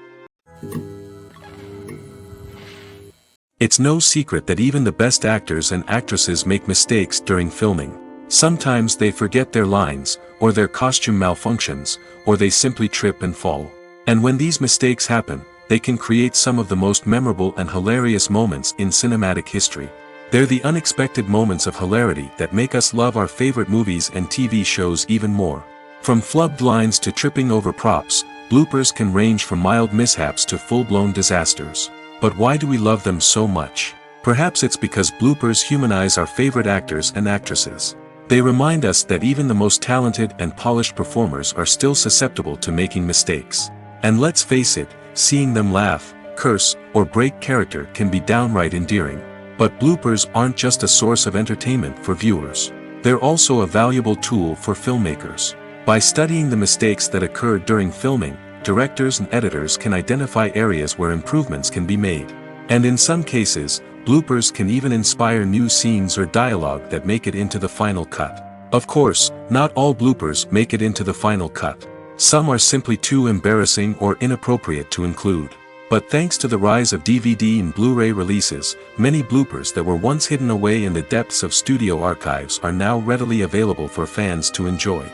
It's no secret that even the best actors and actresses make mistakes during filming. Sometimes they forget their lines, or their costume malfunctions, or they simply trip and fall. And when these mistakes happen, they can create some of the most memorable and hilarious moments in cinematic history. They're the unexpected moments of hilarity that make us love our favorite movies and TV shows even more. From flubbed lines to tripping over props, bloopers can range from mild mishaps to full-blown disasters. But why do we love them so much? Perhaps it's because bloopers humanize our favorite actors and actresses. They remind us that even the most talented and polished performers are still susceptible to making mistakes. And let's face it, seeing them laugh, curse, or break character can be downright endearing. But bloopers aren't just a source of entertainment for viewers. They're also a valuable tool for filmmakers. By studying the mistakes that occurred during filming, directors and editors can identify areas where improvements can be made. And in some cases, bloopers can even inspire new scenes or dialogue that make it into the final cut. Of course, not all bloopers make it into the final cut. Some are simply too embarrassing or inappropriate to include. But thanks to the rise of DVD and Blu-ray releases, many bloopers that were once hidden away in the depths of studio archives are now readily available for fans to enjoy.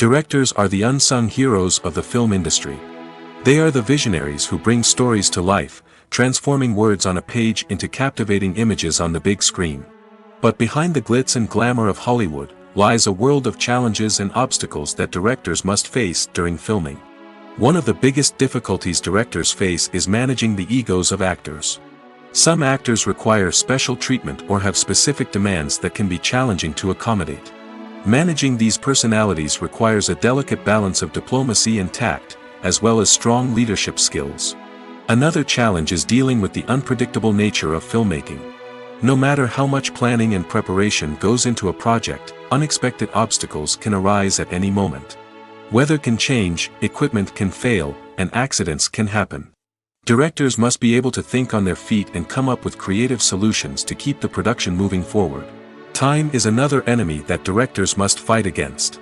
Directors are the unsung heroes of the film industry. They are the visionaries who bring stories to life, transforming words on a page into captivating images on the big screen. But behind the glitz and glamour of Hollywood, lies a world of challenges and obstacles that directors must face during filming. One of the biggest difficulties directors face is managing the egos of actors. Some actors require special treatment or have specific demands that can be challenging to accommodate. Managing these personalities requires a delicate balance of diplomacy and tact, as well as strong leadership skills. Another challenge is dealing with the unpredictable nature of filmmaking. No matter how much planning and preparation goes into a project, unexpected obstacles can arise at any moment. Weather can change, equipment can fail, and accidents can happen. Directors must be able to think on their feet and come up with creative solutions to keep the production moving forward. Time is another enemy that directors must fight against.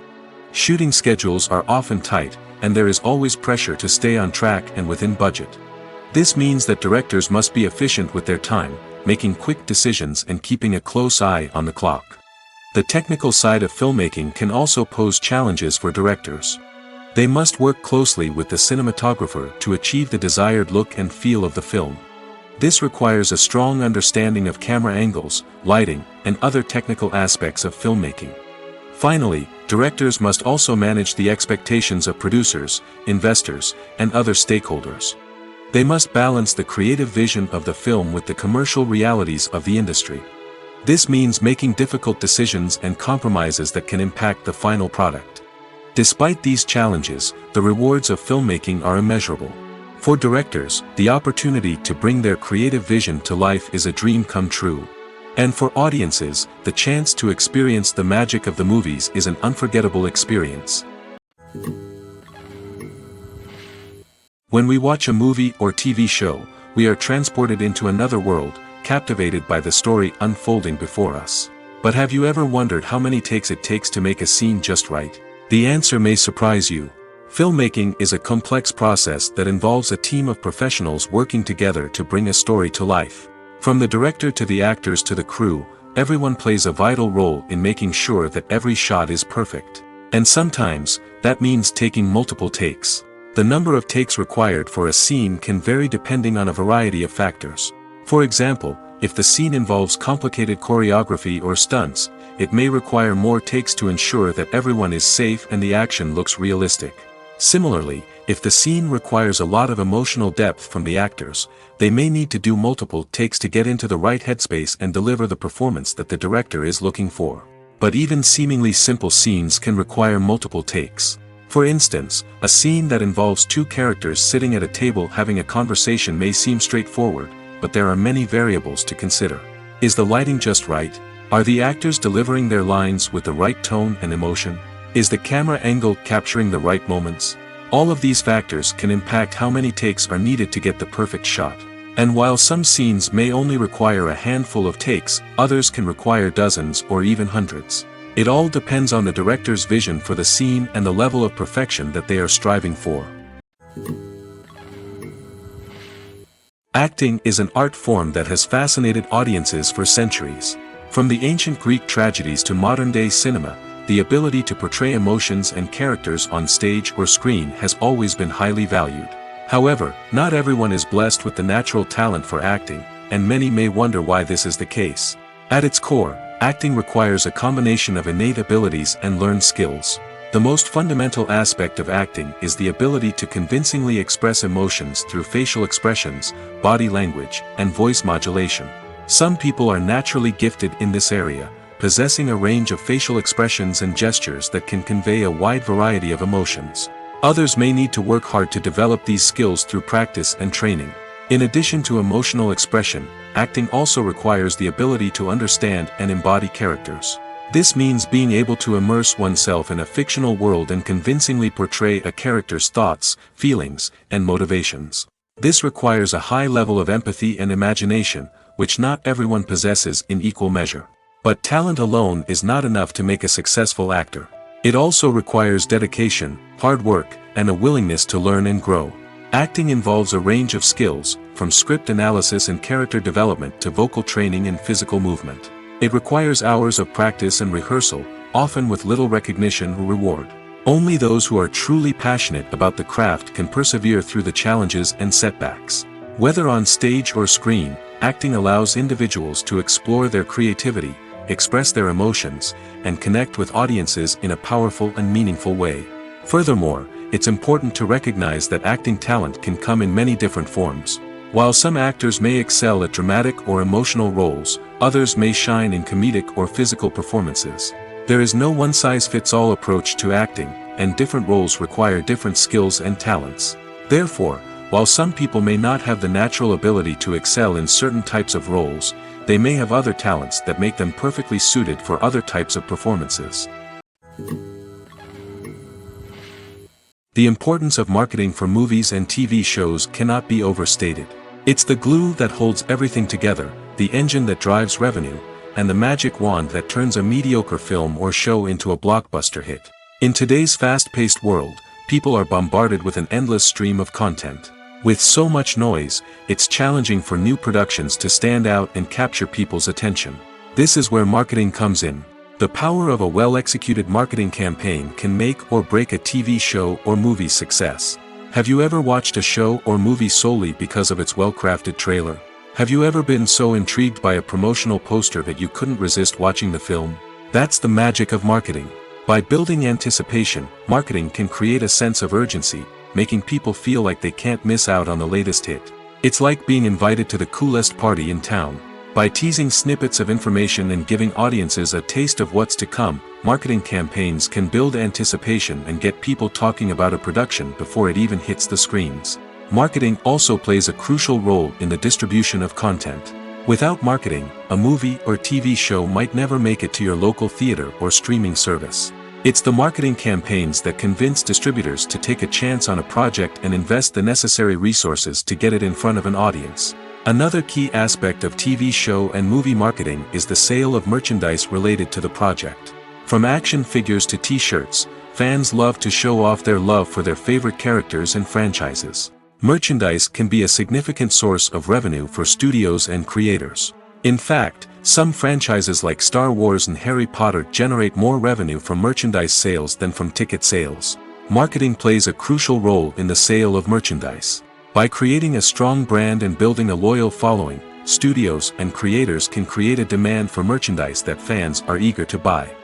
Shooting schedules are often tight, and there is always pressure to stay on track and within budget. This means that directors must be efficient with their time, making quick decisions and keeping a close eye on the clock. The technical side of filmmaking can also pose challenges for directors. They must work closely with the cinematographer to achieve the desired look and feel of the film. This requires a strong understanding of camera angles, lighting, and other technical aspects of filmmaking. Finally, directors must also manage the expectations of producers, investors, and other stakeholders. They must balance the creative vision of the film with the commercial realities of the industry. This means making difficult decisions and compromises that can impact the final product. Despite these challenges, the rewards of filmmaking are immeasurable. For directors, the opportunity to bring their creative vision to life is a dream come true. And for audiences, the chance to experience the magic of the movies is an unforgettable experience. When we watch a movie or TV show, we are transported into another world, captivated by the story unfolding before us. But have you ever wondered how many takes it takes to make a scene just right? The answer may surprise you. Filmmaking is a complex process that involves a team of professionals working together to bring a story to life. From the director to the actors to the crew, everyone plays a vital role in making sure that every shot is perfect. And sometimes, that means taking multiple takes. The number of takes required for a scene can vary depending on a variety of factors. For example, if the scene involves complicated choreography or stunts, it may require more takes to ensure that everyone is safe and the action looks realistic. Similarly, if the scene requires a lot of emotional depth from the actors, they may need to do multiple takes to get into the right headspace and deliver the performance that the director is looking for. But even seemingly simple scenes can require multiple takes. For instance, a scene that involves two characters sitting at a table having a conversation may seem straightforward, but there are many variables to consider. Is the lighting just right? Are the actors delivering their lines with the right tone and emotion? Is the camera angle capturing the right moments? All of these factors can impact how many takes are needed to get the perfect shot. And while some scenes may only require a handful of takes, others can require dozens or even hundreds. It all depends on the director's vision for the scene and the level of perfection that they are striving for. Acting is an art form that has fascinated audiences for centuries. From the ancient Greek tragedies to modern-day cinema, the ability to portray emotions and characters on stage or screen has always been highly valued. However, not everyone is blessed with the natural talent for acting, and many may wonder why this is the case. At its core, acting requires a combination of innate abilities and learned skills. The most fundamental aspect of acting is the ability to convincingly express emotions through facial expressions, body language, and voice modulation. Some people are naturally gifted in this area, possessing a range of facial expressions and gestures that can convey a wide variety of emotions. Others may need to work hard to develop these skills through practice and training. In addition to emotional expression, acting also requires the ability to understand and embody characters. This means being able to immerse oneself in a fictional world and convincingly portray a character's thoughts, feelings, and motivations. This requires a high level of empathy and imagination, which not everyone possesses in equal measure. But talent alone is not enough to make a successful actor. It also requires dedication, hard work, and a willingness to learn and grow. Acting involves a range of skills, from script analysis and character development to vocal training and physical movement. It requires hours of practice and rehearsal, often with little recognition or reward. Only those who are truly passionate about the craft can persevere through the challenges and setbacks. Whether on stage or screen, acting allows individuals to explore their creativity, express their emotions, and connect with audiences in a powerful and meaningful way. Furthermore, it's important to recognize that acting talent can come in many different forms. While some actors may excel at dramatic or emotional roles, others may shine in comedic or physical performances. There is no one-size-fits-all approach to acting, and different roles require different skills and talents. Therefore, while some people may not have the natural ability to excel in certain types of roles, they may have other talents that make them perfectly suited for other types of performances. The importance of marketing for movies and TV shows cannot be overstated. It's the glue that holds everything together, the engine that drives revenue, and the magic wand that turns a mediocre film or show into a blockbuster hit. In today's fast-paced world, people are bombarded with an endless stream of content. With so much noise, it's challenging for new productions to stand out and capture people's attention. This is where marketing comes in. The power of a well-executed marketing campaign can make or break a TV show or movie's success. Have you ever watched a show or movie solely because of its well-crafted trailer? Have you ever been so intrigued by a promotional poster that you couldn't resist watching the film? That's the magic of marketing. By building anticipation, marketing can create a sense of urgency, making people feel like they can't miss out on the latest hit. It's like being invited to the coolest party in town. By teasing snippets of information and giving audiences a taste of what's to come, marketing campaigns can build anticipation and get people talking about a production before it even hits the screens. Marketing also plays a crucial role in the distribution of content. Without marketing, a movie or TV show might never make it to your local theater or streaming service. It's the marketing campaigns that convince distributors to take a chance on a project and invest the necessary resources to get it in front of an audience. Another key aspect of TV show and movie marketing is the sale of merchandise related to the project. From action figures to t-shirts, fans love to show off their love for their favorite characters and franchises. Merchandise can be a significant source of revenue for studios and creators. In fact, some franchises like Star Wars and Harry Potter generate more revenue from merchandise sales than from ticket sales. Marketing plays a crucial role in the sale of merchandise. By creating a strong brand and building a loyal following, studios and creators can create a demand for merchandise that fans are eager to buy.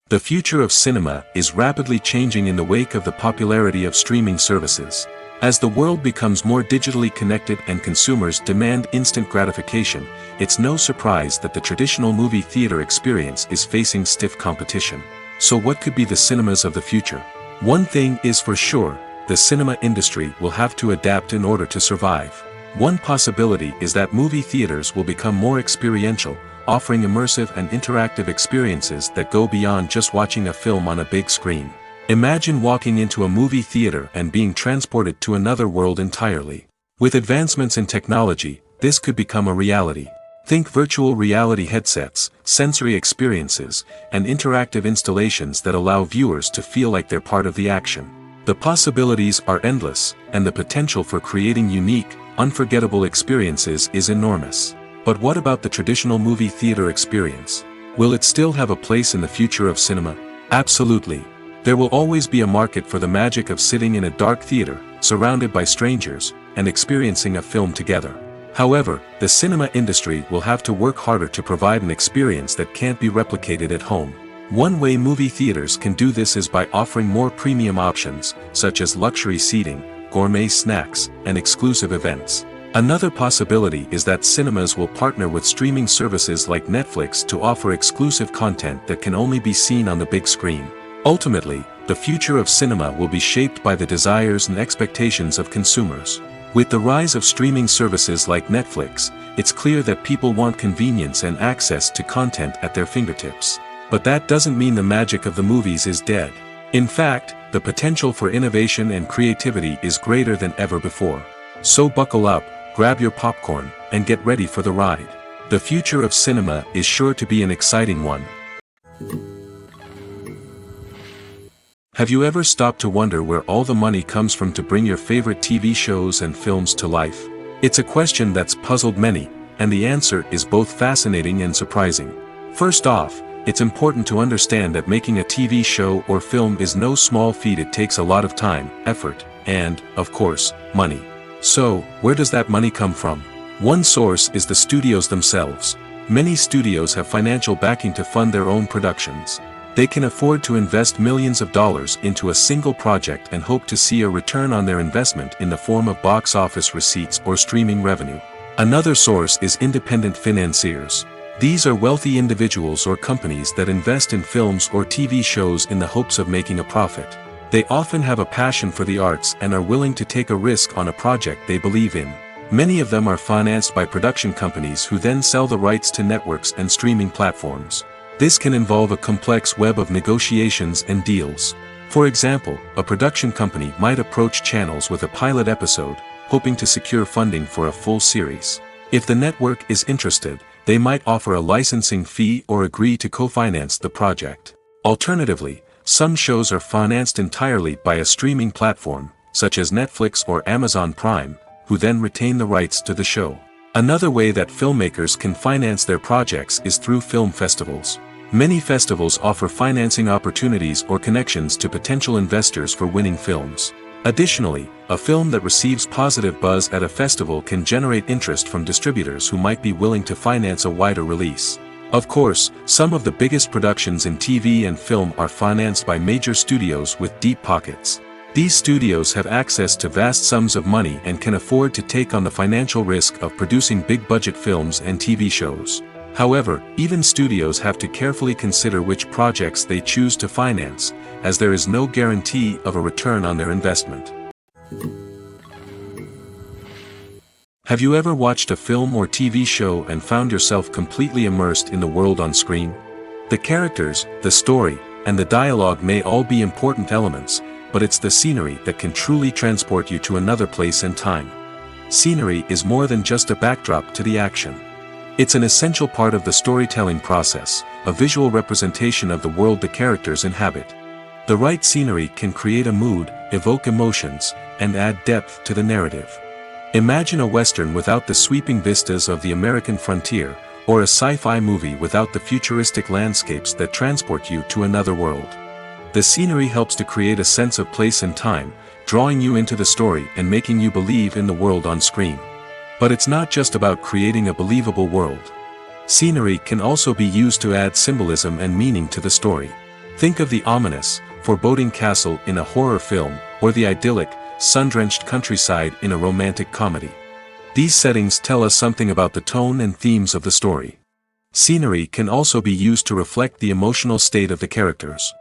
The future of cinema is rapidly changing in the wake of the popularity of streaming services. As the world becomes more digitally connected and consumers demand instant gratification, it's no surprise that the traditional movie theater experience is facing stiff competition. So what could be the cinemas of the future? One thing is for sure, the cinema industry will have to adapt in order to survive. One possibility is that movie theaters will become more experiential, offering immersive and interactive experiences that go beyond just watching a film on a big screen. Imagine walking into a movie theater and being transported to another world entirely. With advancements in technology, this could become a reality. Think virtual reality headsets, sensory experiences, and interactive installations that allow viewers to feel like they're part of the action. The possibilities are endless, and the potential for creating unique, unforgettable experiences is enormous. But what about the traditional movie theater experience? Will it still have a place in the future of cinema? Absolutely. There will always be a market for the magic of sitting in a dark theater, surrounded by strangers, and experiencing a film together. However, the cinema industry will have to work harder to provide an experience that can't be replicated at home. One way movie theaters can do this is by offering more premium options, such as luxury seating, gourmet snacks, and exclusive events. Another possibility is that cinemas will partner with streaming services like Netflix to offer exclusive content that can only be seen on the big screen. Ultimately, the future of cinema will be shaped by the desires and expectations of consumers. With the rise of streaming services like Netflix, it's clear that people want convenience and access to content at their fingertips. But that doesn't mean the magic of the movies is dead. In fact, the potential for innovation and creativity is greater than ever before. So buckle up, grab your popcorn, and get ready for the ride. The future of cinema is sure to be an exciting one. Have you ever stopped to wonder where all the money comes from to bring your favorite TV shows and films to life? It's a question that's puzzled many, and the answer is both fascinating and surprising. First off, it's important to understand that making a TV show or film is no small feat. It takes a lot of time, effort, and, of course, money. So, where does that money come from? One source is the studios themselves. Many studios have financial backing to fund their own productions. They can afford to invest millions of dollars into a single project and hope to see a return on their investment in the form of box office receipts or streaming revenue. Another source is independent financiers. These are wealthy individuals or companies that invest in films or TV shows in the hopes of making a profit. They often have a passion for the arts and are willing to take a risk on a project they believe in. Many of them are financed by production companies who then sell the rights to networks and streaming platforms. This can involve a complex web of negotiations and deals. For example, a production company might approach channels with a pilot episode, hoping to secure funding for a full series. If the network is interested, they might offer a licensing fee or agree to co-finance the project. Alternatively, some shows are financed entirely by a streaming platform, such as Netflix or Amazon Prime, who then retain the rights to the show. Another way that filmmakers can finance their projects is through film festivals. Many festivals offer financing opportunities or connections to potential investors for winning films. Additionally, a film that receives positive buzz at a festival can generate interest from distributors who might be willing to finance a wider release. Of course, some of the biggest productions in TV and film are financed by major studios with deep pockets. These studios have access to vast sums of money and can afford to take on the financial risk of producing big-budget films and TV shows. However, even studios have to carefully consider which projects they choose to finance, as there is no guarantee of a return on their investment. Have you ever watched a film or TV show and found yourself completely immersed in the world on screen? The characters, the story, and the dialogue may all be important elements, but it's the scenery that can truly transport you to another place and time. Scenery is more than just a backdrop to the action. It's an essential part of the storytelling process, a visual representation of the world the characters inhabit. The right scenery can create a mood, evoke emotions, and add depth to the narrative. Imagine a Western without the sweeping vistas of the American frontier, or a sci-fi movie without the futuristic landscapes that transport you to another world. The scenery helps to create a sense of place and time, drawing you into the story and making you believe in the world on screen. But it's not just about creating a believable world. Scenery can also be used to add symbolism and meaning to the story. Think of the ominous, foreboding castle in a horror film, or the idyllic, sun-drenched countryside in a romantic comedy. These settings tell us something about the tone and themes of the story. Scenery can also be used to reflect the emotional state of the characters.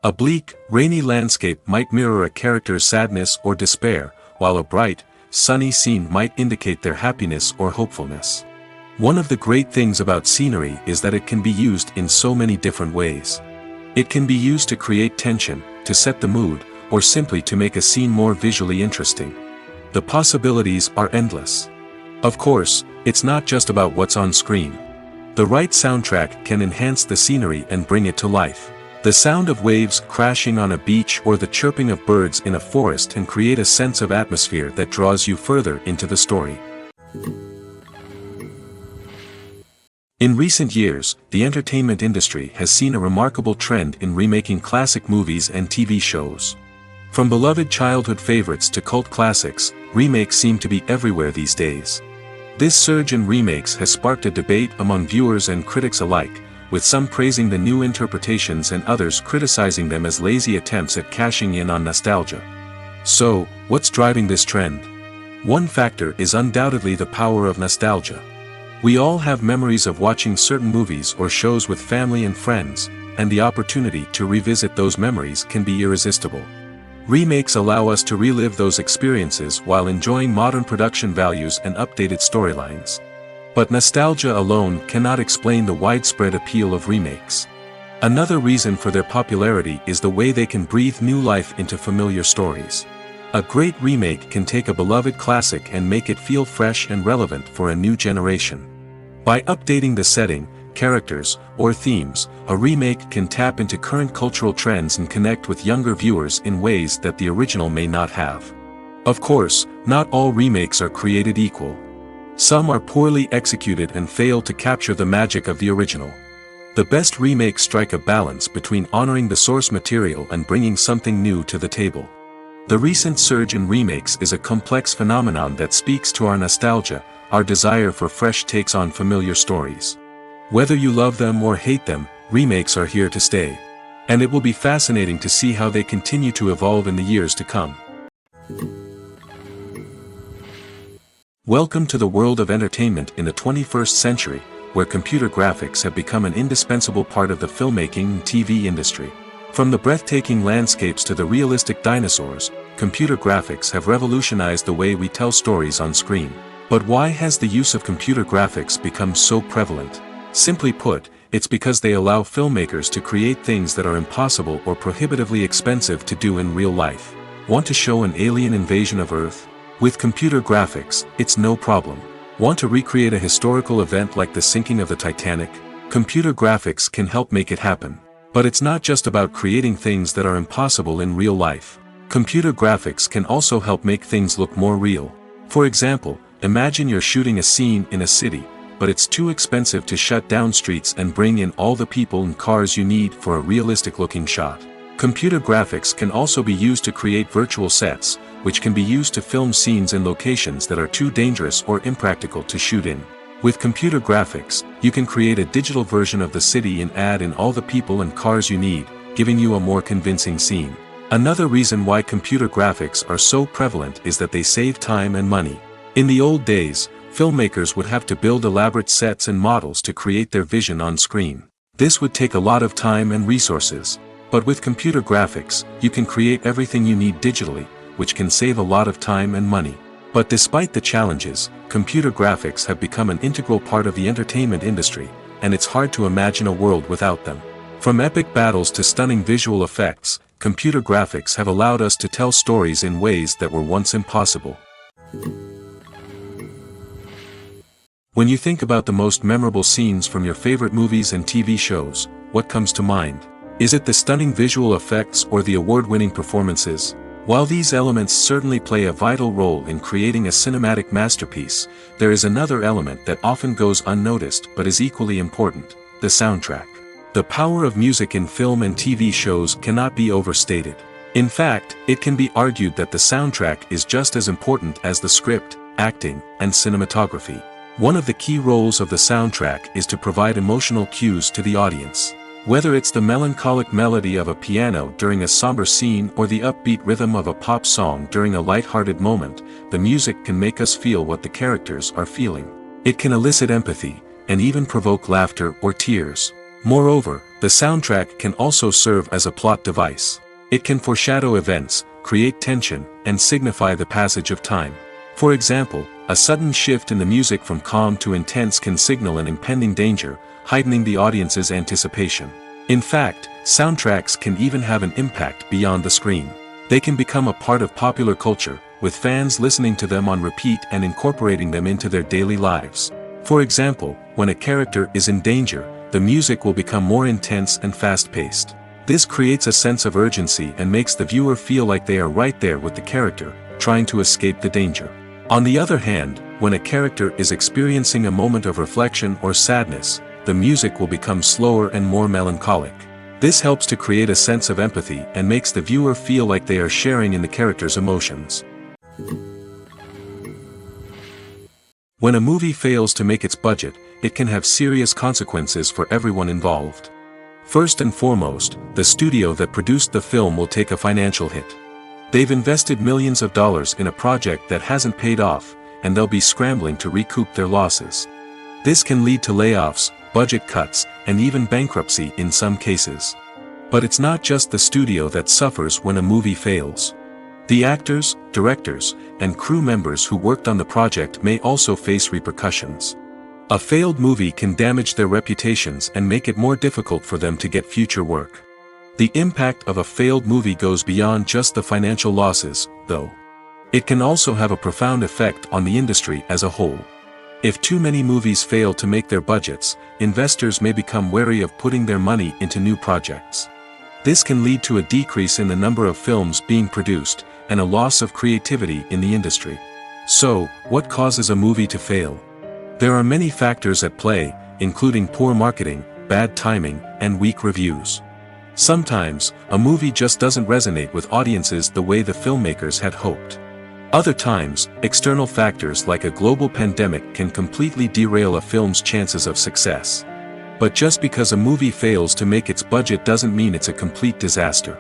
A bleak, rainy landscape might mirror a character's sadness or despair, while a bright, sunny scene might indicate their happiness or hopefulness. One of the great things about scenery is that it can be used in so many different ways. It can be used to create tension, to set the mood, or simply to make a scene more visually interesting. The possibilities are endless. Of course, it's not just about what's on screen. The right soundtrack can enhance the scenery and bring it to life. The sound of waves crashing on a beach or the chirping of birds in a forest can create a sense of atmosphere that draws you further into the story. In recent years, the entertainment industry has seen a remarkable trend in remaking classic movies and TV shows. From beloved childhood favorites to cult classics, remakes seem to be everywhere these days. This surge in remakes has sparked a debate among viewers and critics alike, with some praising the new interpretations and others criticizing them as lazy attempts at cashing in on nostalgia. So, what's driving this trend? One factor is undoubtedly the power of nostalgia. We all have memories of watching certain movies or shows with family and friends, and the opportunity to revisit those memories can be irresistible. Remakes allow us to relive those experiences while enjoying modern production values and updated storylines. But nostalgia alone cannot explain the widespread appeal of remakes. Another reason for their popularity is the way they can breathe new life into familiar stories. A great remake can take a beloved classic and make it feel fresh and relevant for a new generation. By updating the setting, characters, or themes, a remake can tap into current cultural trends and connect with younger viewers in ways that the original may not have. Of course, not all remakes are created equal. Some are poorly executed and fail to capture the magic of the original. The best remakes strike a balance between honoring the source material and bringing something new to the table. The recent surge in remakes is a complex phenomenon that speaks to our nostalgia, our desire for fresh takes on familiar stories. Whether you love them or hate them, remakes are here to stay. And it will be fascinating to see how they continue to evolve in the years to come. Welcome to the world of entertainment in the 21st century, where computer graphics have become an indispensable part of the filmmaking and TV industry. From the breathtaking landscapes to the realistic dinosaurs, computer graphics have revolutionized the way we tell stories on screen. But why has the use of computer graphics become so prevalent? Simply put, it's because they allow filmmakers to create things that are impossible or prohibitively expensive to do in real life. Want to show an alien invasion of Earth? With computer graphics, it's no problem. Want to recreate a historical event like the sinking of the Titanic? Computer graphics can help make it happen. But it's not just about creating things that are impossible in real life. Computer graphics can also help make things look more real. For example, imagine you're shooting a scene in a city, but it's too expensive to shut down streets and bring in all the people and cars you need for a realistic-looking shot. Computer graphics can also be used to create virtual sets, which can be used to film scenes in locations that are too dangerous or impractical to shoot in. With computer graphics, you can create a digital version of the city and add in all the people and cars you need, giving you a more convincing scene. Another reason why computer graphics are so prevalent is that they save time and money. In the old days, filmmakers would have to build elaborate sets and models to create their vision on screen. This would take a lot of time and resources. But with computer graphics, you can create everything you need digitally, which can save a lot of time and money. But despite the challenges, computer graphics have become an integral part of the entertainment industry, and it's hard to imagine a world without them. From epic battles to stunning visual effects, computer graphics have allowed us to tell stories in ways that were once impossible. When you think about the most memorable scenes from your favorite movies and TV shows, what comes to mind? Is it the stunning visual effects or the award-winning performances? While these elements certainly play a vital role in creating a cinematic masterpiece, there is another element that often goes unnoticed but is equally important: the soundtrack. The power of music in film and TV shows cannot be overstated. In fact, it can be argued that the soundtrack is just as important as the script, acting, and cinematography. One of the key roles of the soundtrack is to provide emotional cues to the audience. Whether it's the melancholic melody of a piano during a somber scene or the upbeat rhythm of a pop song during a light-hearted moment, the music can make us feel what the characters are feeling. It can elicit empathy, and even provoke laughter or tears. Moreover, the soundtrack can also serve as a plot device. It can foreshadow events, create tension, and signify the passage of time. For example, a sudden shift in the music from calm to intense can signal an impending danger, heightening the audience's anticipation. In fact, soundtracks can even have an impact beyond the screen. They can become a part of popular culture, with fans listening to them on repeat and incorporating them into their daily lives. For example, when a character is in danger, the music will become more intense and fast-paced. This creates a sense of urgency and makes the viewer feel like they are right there with the character, trying to escape the danger. On the other hand, when a character is experiencing a moment of reflection or sadness, the music will become slower and more melancholic. This helps to create a sense of empathy and makes the viewer feel like they are sharing in the character's emotions. When a movie fails to make its budget, it can have serious consequences for everyone involved. First and foremost, the studio that produced the film will take a financial hit. They've invested millions of dollars in a project that hasn't paid off, and they'll be scrambling to recoup their losses. This can lead to layoffs, budget cuts, and even bankruptcy in some cases. But it's not just the studio that suffers when a movie fails. The actors, directors, and crew members who worked on the project may also face repercussions. A failed movie can damage their reputations and make it more difficult for them to get future work. The impact of a failed movie goes beyond just the financial losses, though. It can also have a profound effect on the industry as a whole. If too many movies fail to make their budgets, investors may become wary of putting their money into new projects. This can lead to a decrease in the number of films being produced, and a loss of creativity in the industry. So, what causes a movie to fail? There are many factors at play, including poor marketing, bad timing, and weak reviews. Sometimes, a movie just doesn't resonate with audiences the way the filmmakers had hoped. Other times, external factors like a global pandemic can completely derail a film's chances of success. But just because a movie fails to make its budget doesn't mean it's a complete disaster.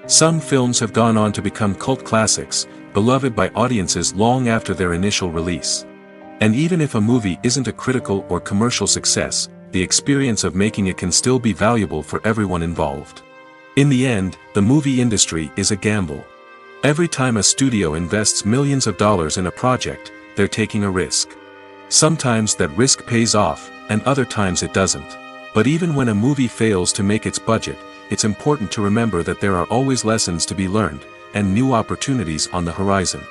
Some films have gone on to become cult classics, beloved by audiences long after their initial release. And even if a movie isn't a critical or commercial success, the experience of making it can still be valuable for everyone involved. In the end, the movie industry is a gamble. Every time a studio invests millions of dollars in a project, they're taking a risk. Sometimes that risk pays off, and other times it doesn't. But even when a movie fails to make its budget, it's important to remember that there are always lessons to be learned, and new opportunities on the horizon.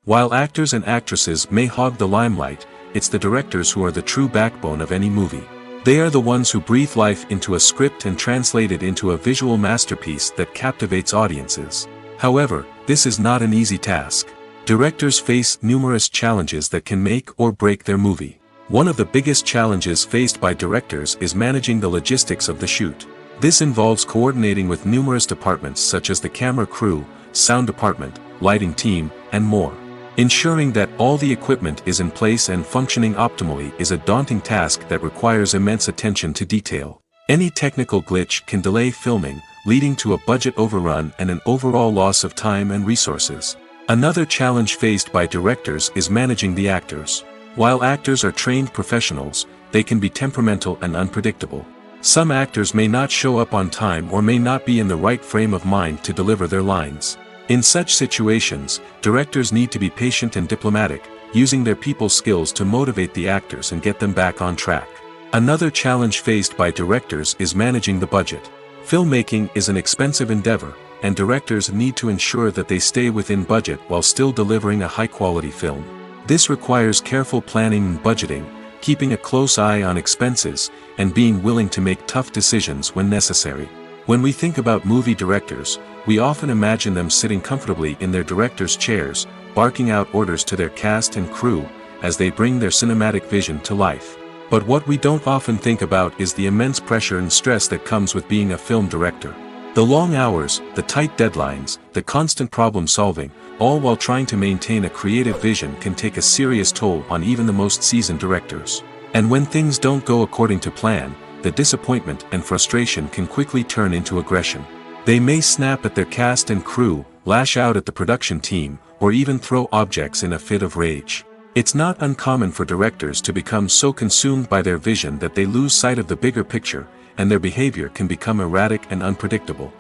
While actors and actresses may hog the limelight, it's the directors who are the true backbone of any movie. They are the ones who breathe life into a script and translate it into a visual masterpiece that captivates audiences. However, this is not an easy task. Directors face numerous challenges that can make or break their movie. One of the biggest challenges faced by directors is managing the logistics of the shoot. This involves coordinating with numerous departments such as the camera crew, sound department, lighting team, and more. Ensuring that all the equipment is in place and functioning optimally is a daunting task that requires immense attention to detail. Any technical glitch can delay filming, leading to a budget overrun and an overall loss of time and resources. Another challenge faced by directors is managing the actors. While actors are trained professionals, they can be temperamental and unpredictable. Some actors may not show up on time or may not be in the right frame of mind to deliver their lines. In such situations, directors need to be patient and diplomatic, using their people skills to motivate the actors and get them back on track. Another challenge faced by directors is managing the budget. Filmmaking is an expensive endeavor, and directors need to ensure that they stay within budget while still delivering a high-quality film. This requires careful planning and budgeting, keeping a close eye on expenses, and being willing to make tough decisions when necessary. When we think about movie directors, we often imagine them sitting comfortably in their director's chairs, barking out orders to their cast and crew, as they bring their cinematic vision to life. But what we don't often think about is the immense pressure and stress that comes with being a film director. The long hours, the tight deadlines, the constant problem solving, all while trying to maintain a creative vision can take a serious toll on even the most seasoned directors. And when things don't go according to plan, the disappointment and frustration can quickly turn into aggression. They may snap at their cast and crew, lash out at the production team, or even throw objects in a fit of rage. It's not uncommon for directors to become so consumed by their vision that they lose sight of the bigger picture, and their behavior can become erratic and unpredictable.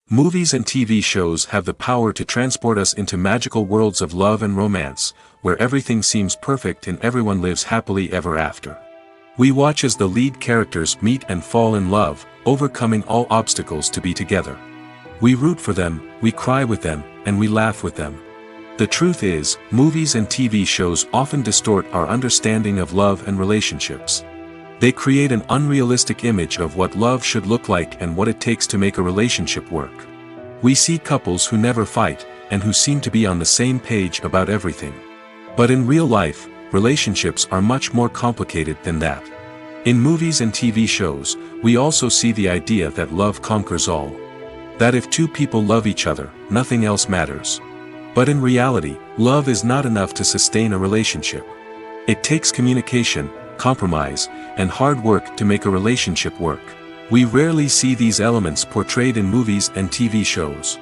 Movies and TV shows have the power to transport us into magical worlds of love and romance, where everything seems perfect and everyone lives happily ever after. We watch as the lead characters meet and fall in love, overcoming all obstacles to be together. We root for them, we cry with them, and we laugh with them. The truth is, movies and TV shows often distort our understanding of love and relationships. They create an unrealistic image of what love should look like and what it takes to make a relationship work. We see couples who never fight, and who seem to be on the same page about everything. But in real life, relationships are much more complicated than that. In movies and TV shows, we also see the idea that love conquers all. That if two people love each other, nothing else matters. But in reality, love is not enough to sustain a relationship. It takes communication, compromise, and hard work to make a relationship work. We rarely see these elements portrayed in movies and TV shows.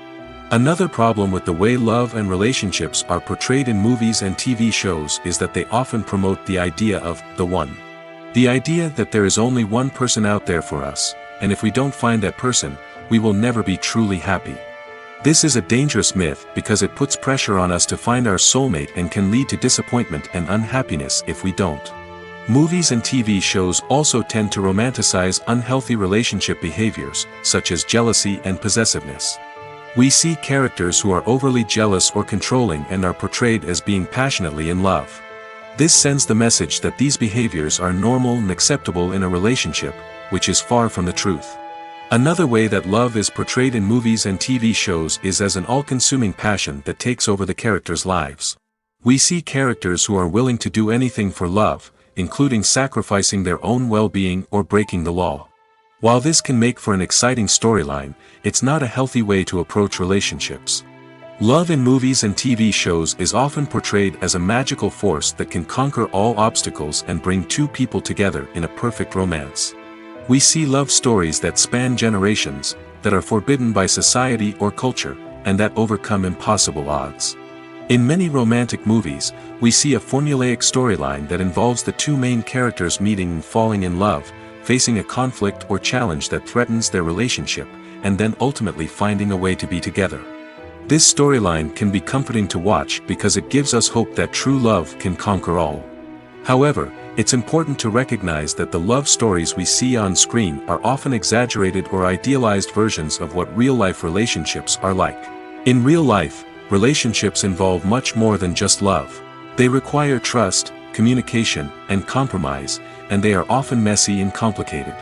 Another problem with the way love and relationships are portrayed in movies and TV shows is that they often promote the idea of the one. The idea that there is only one person out there for us, and if we don't find that person, we will never be truly happy. This is a dangerous myth because it puts pressure on us to find our soulmate and can lead to disappointment and unhappiness if we don't. Movies and TV shows also tend to romanticize unhealthy relationship behaviors, such as jealousy and possessiveness. We see characters who are overly jealous or controlling and are portrayed as being passionately in love. This sends the message that these behaviors are normal and acceptable in a relationship, which is far from the truth. Another way that love is portrayed in movies and TV shows is as an all-consuming passion that takes over the characters' lives. We see characters who are willing to do anything for love, including sacrificing their own well-being or breaking the law. While this can make for an exciting storyline, it's not a healthy way to approach relationships. Love in movies and TV shows is often portrayed as a magical force that can conquer all obstacles and bring two people together in a perfect romance. We see love stories that span generations, that are forbidden by society or culture, and that overcome impossible odds. In many romantic movies, we see a formulaic storyline that involves the two main characters meeting and falling in love, facing a conflict or challenge that threatens their relationship, and then ultimately finding a way to be together. This storyline can be comforting to watch because it gives us hope that true love can conquer all. However, it's important to recognize that the love stories we see on screen are often exaggerated or idealized versions of what real-life relationships are like. In real life, relationships involve much more than just love. They require trust, communication, and compromise, and they are often messy and complicated.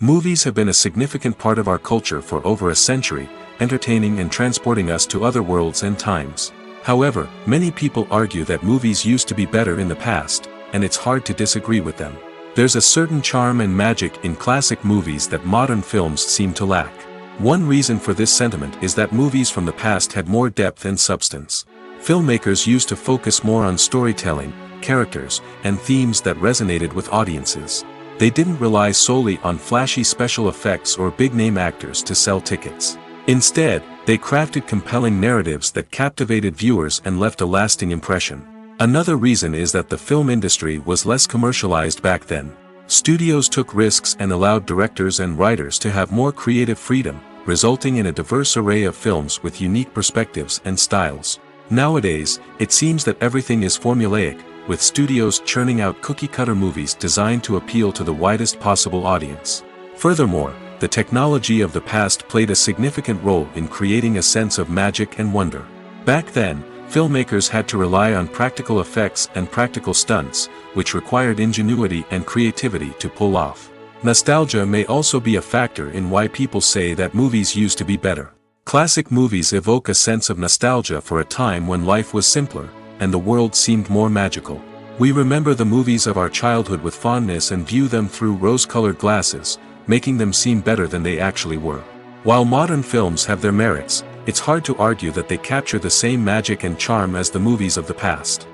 Movies have been a significant part of our culture for over a century, entertaining and transporting us to other worlds and times. However, many people argue that movies used to be better in the past, and it's hard to disagree with them. There's a certain charm and magic in classic movies that modern films seem to lack. One reason for this sentiment is that movies from the past had more depth and substance. Filmmakers used to focus more on storytelling, characters, and themes that resonated with audiences. They didn't rely solely on flashy special effects or big-name actors to sell tickets. Instead, they crafted compelling narratives that captivated viewers and left a lasting impression. Another reason is that the film industry was less commercialized back then. Studios took risks and allowed directors and writers to have more creative freedom, resulting in a diverse array of films with unique perspectives and styles. Nowadays, it seems that everything is formulaic, with studios churning out cookie-cutter movies designed to appeal to the widest possible audience. Furthermore, the technology of the past played a significant role in creating a sense of magic and wonder. Back then, filmmakers had to rely on practical effects and practical stunts, which required ingenuity and creativity to pull off. Nostalgia may also be a factor in why people say that movies used to be better. Classic movies evoke a sense of nostalgia for a time when life was simpler, and the world seemed more magical. We remember the movies of our childhood with fondness and view them through rose-colored glasses, making them seem better than they actually were. While modern films have their merits, it's hard to argue that they capture the same magic and charm as the movies of the past.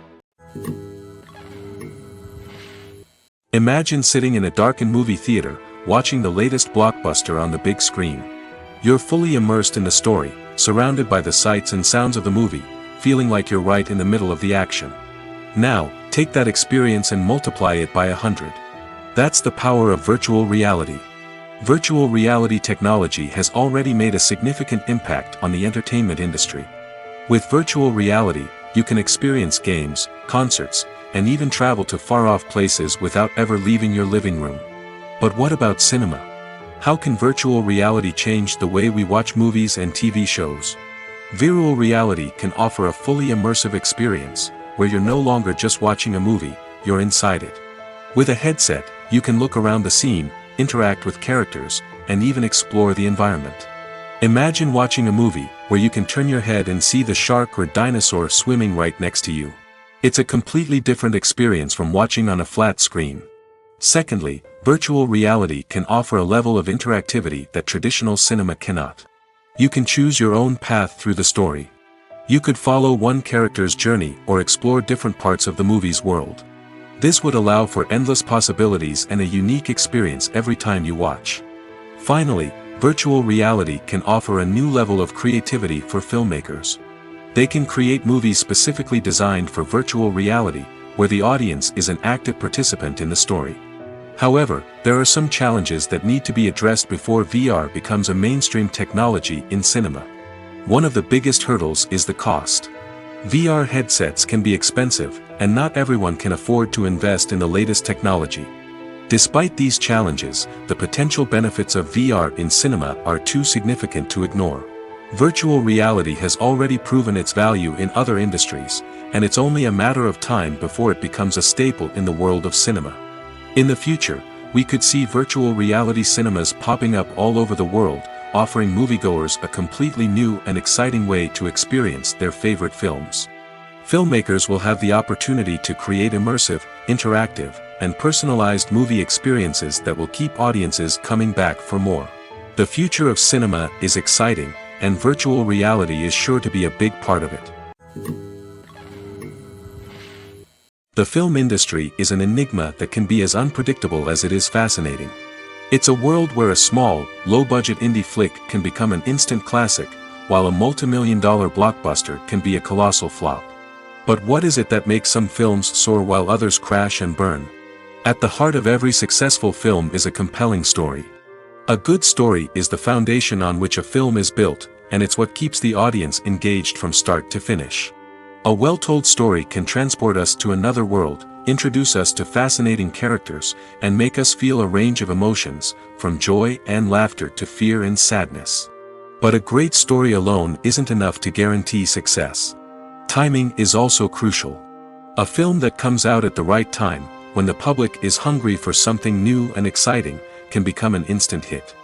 Imagine sitting in a darkened movie theater, watching the latest blockbuster on the big screen. You're fully immersed in the story, surrounded by the sights and sounds of the movie, feeling like you're right in the middle of the action. Now, take that experience and multiply it by 100. That's the power of virtual reality. Virtual reality technology has already made a significant impact on the entertainment industry. With virtual reality, you can experience games, concerts, and even travel to far-off places without ever leaving your living room. But what about cinema? How can virtual reality change the way we watch movies and TV shows? Virtual reality can offer a fully immersive experience, where you're no longer just watching a movie, you're inside it. With a headset, you can look around the scene, interact with characters, and even explore the environment. Imagine watching a movie, where you can turn your head and see the shark or dinosaur swimming right next to you. It's a completely different experience from watching on a flat screen. Secondly, virtual reality can offer a level of interactivity that traditional cinema cannot. You can choose your own path through the story. You could follow one character's journey or explore different parts of the movie's world. This would allow for endless possibilities and a unique experience every time you watch. Finally, virtual reality can offer a new level of creativity for filmmakers. They can create movies specifically designed for virtual reality, where the audience is an active participant in the story. However, there are some challenges that need to be addressed before VR becomes a mainstream technology in cinema. One of the biggest hurdles is the cost. VR headsets can be expensive, and not everyone can afford to invest in the latest technology. Despite these challenges, the potential benefits of VR in cinema are too significant to ignore. Virtual reality has already proven its value in other industries, and it's only a matter of time before it becomes a staple in the world of cinema. In the future, we could see virtual reality cinemas popping up all over the world, offering moviegoers a completely new and exciting way to experience their favorite films. Filmmakers will have the opportunity to create immersive, interactive, and personalized movie experiences that will keep audiences coming back for more. The future of cinema is exciting, and virtual reality is sure to be a big part of it. The film industry is an enigma that can be as unpredictable as it is fascinating. It's a world where a small, low-budget indie flick can become an instant classic, while a multi-million-dollar blockbuster can be a colossal flop. But what is it that makes some films soar while others crash and burn? At the heart of every successful film is a compelling story. A good story is the foundation on which a film is built, and it's what keeps the audience engaged from start to finish. A well-told story can transport us to another world, introduce us to fascinating characters, and make us feel a range of emotions, from joy and laughter to fear and sadness. But a great story alone isn't enough to guarantee success. Timing is also crucial. A film that comes out at the right time, when the public is hungry for something new and exciting, can become an instant hit.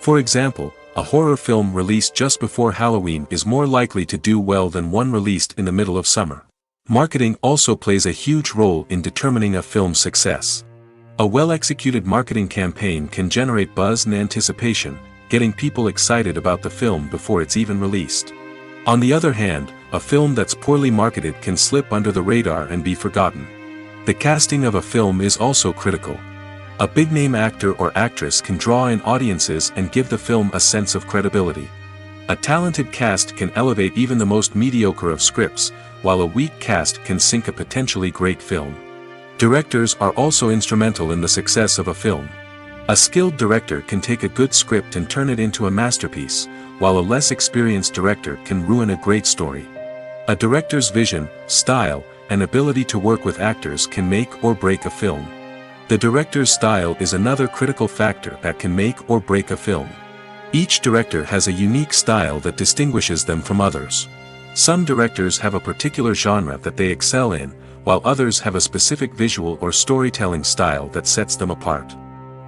For example, a horror film released just before Halloween is more likely to do well than one released in the middle of summer. Marketing also plays a huge role in determining a film's success. A well-executed marketing campaign can generate buzz and anticipation, getting people excited about the film before it's even released. On the other hand, a film that's poorly marketed can slip under the radar and be forgotten. The casting of a film is also critical. A big-name actor or actress can draw in audiences and give the film a sense of credibility. A talented cast can elevate even the most mediocre of scripts, while a weak cast can sink a potentially great film. Directors are also instrumental in the success of a film. A skilled director can take a good script and turn it into a masterpiece, while a less experienced director can ruin a great story. A director's vision, style, and ability to work with actors can make or break a film. The director's style is another critical factor that can make or break a film. Each director has a unique style that distinguishes them from others. Some directors have a particular genre that they excel in, while others have a specific visual or storytelling style that sets them apart.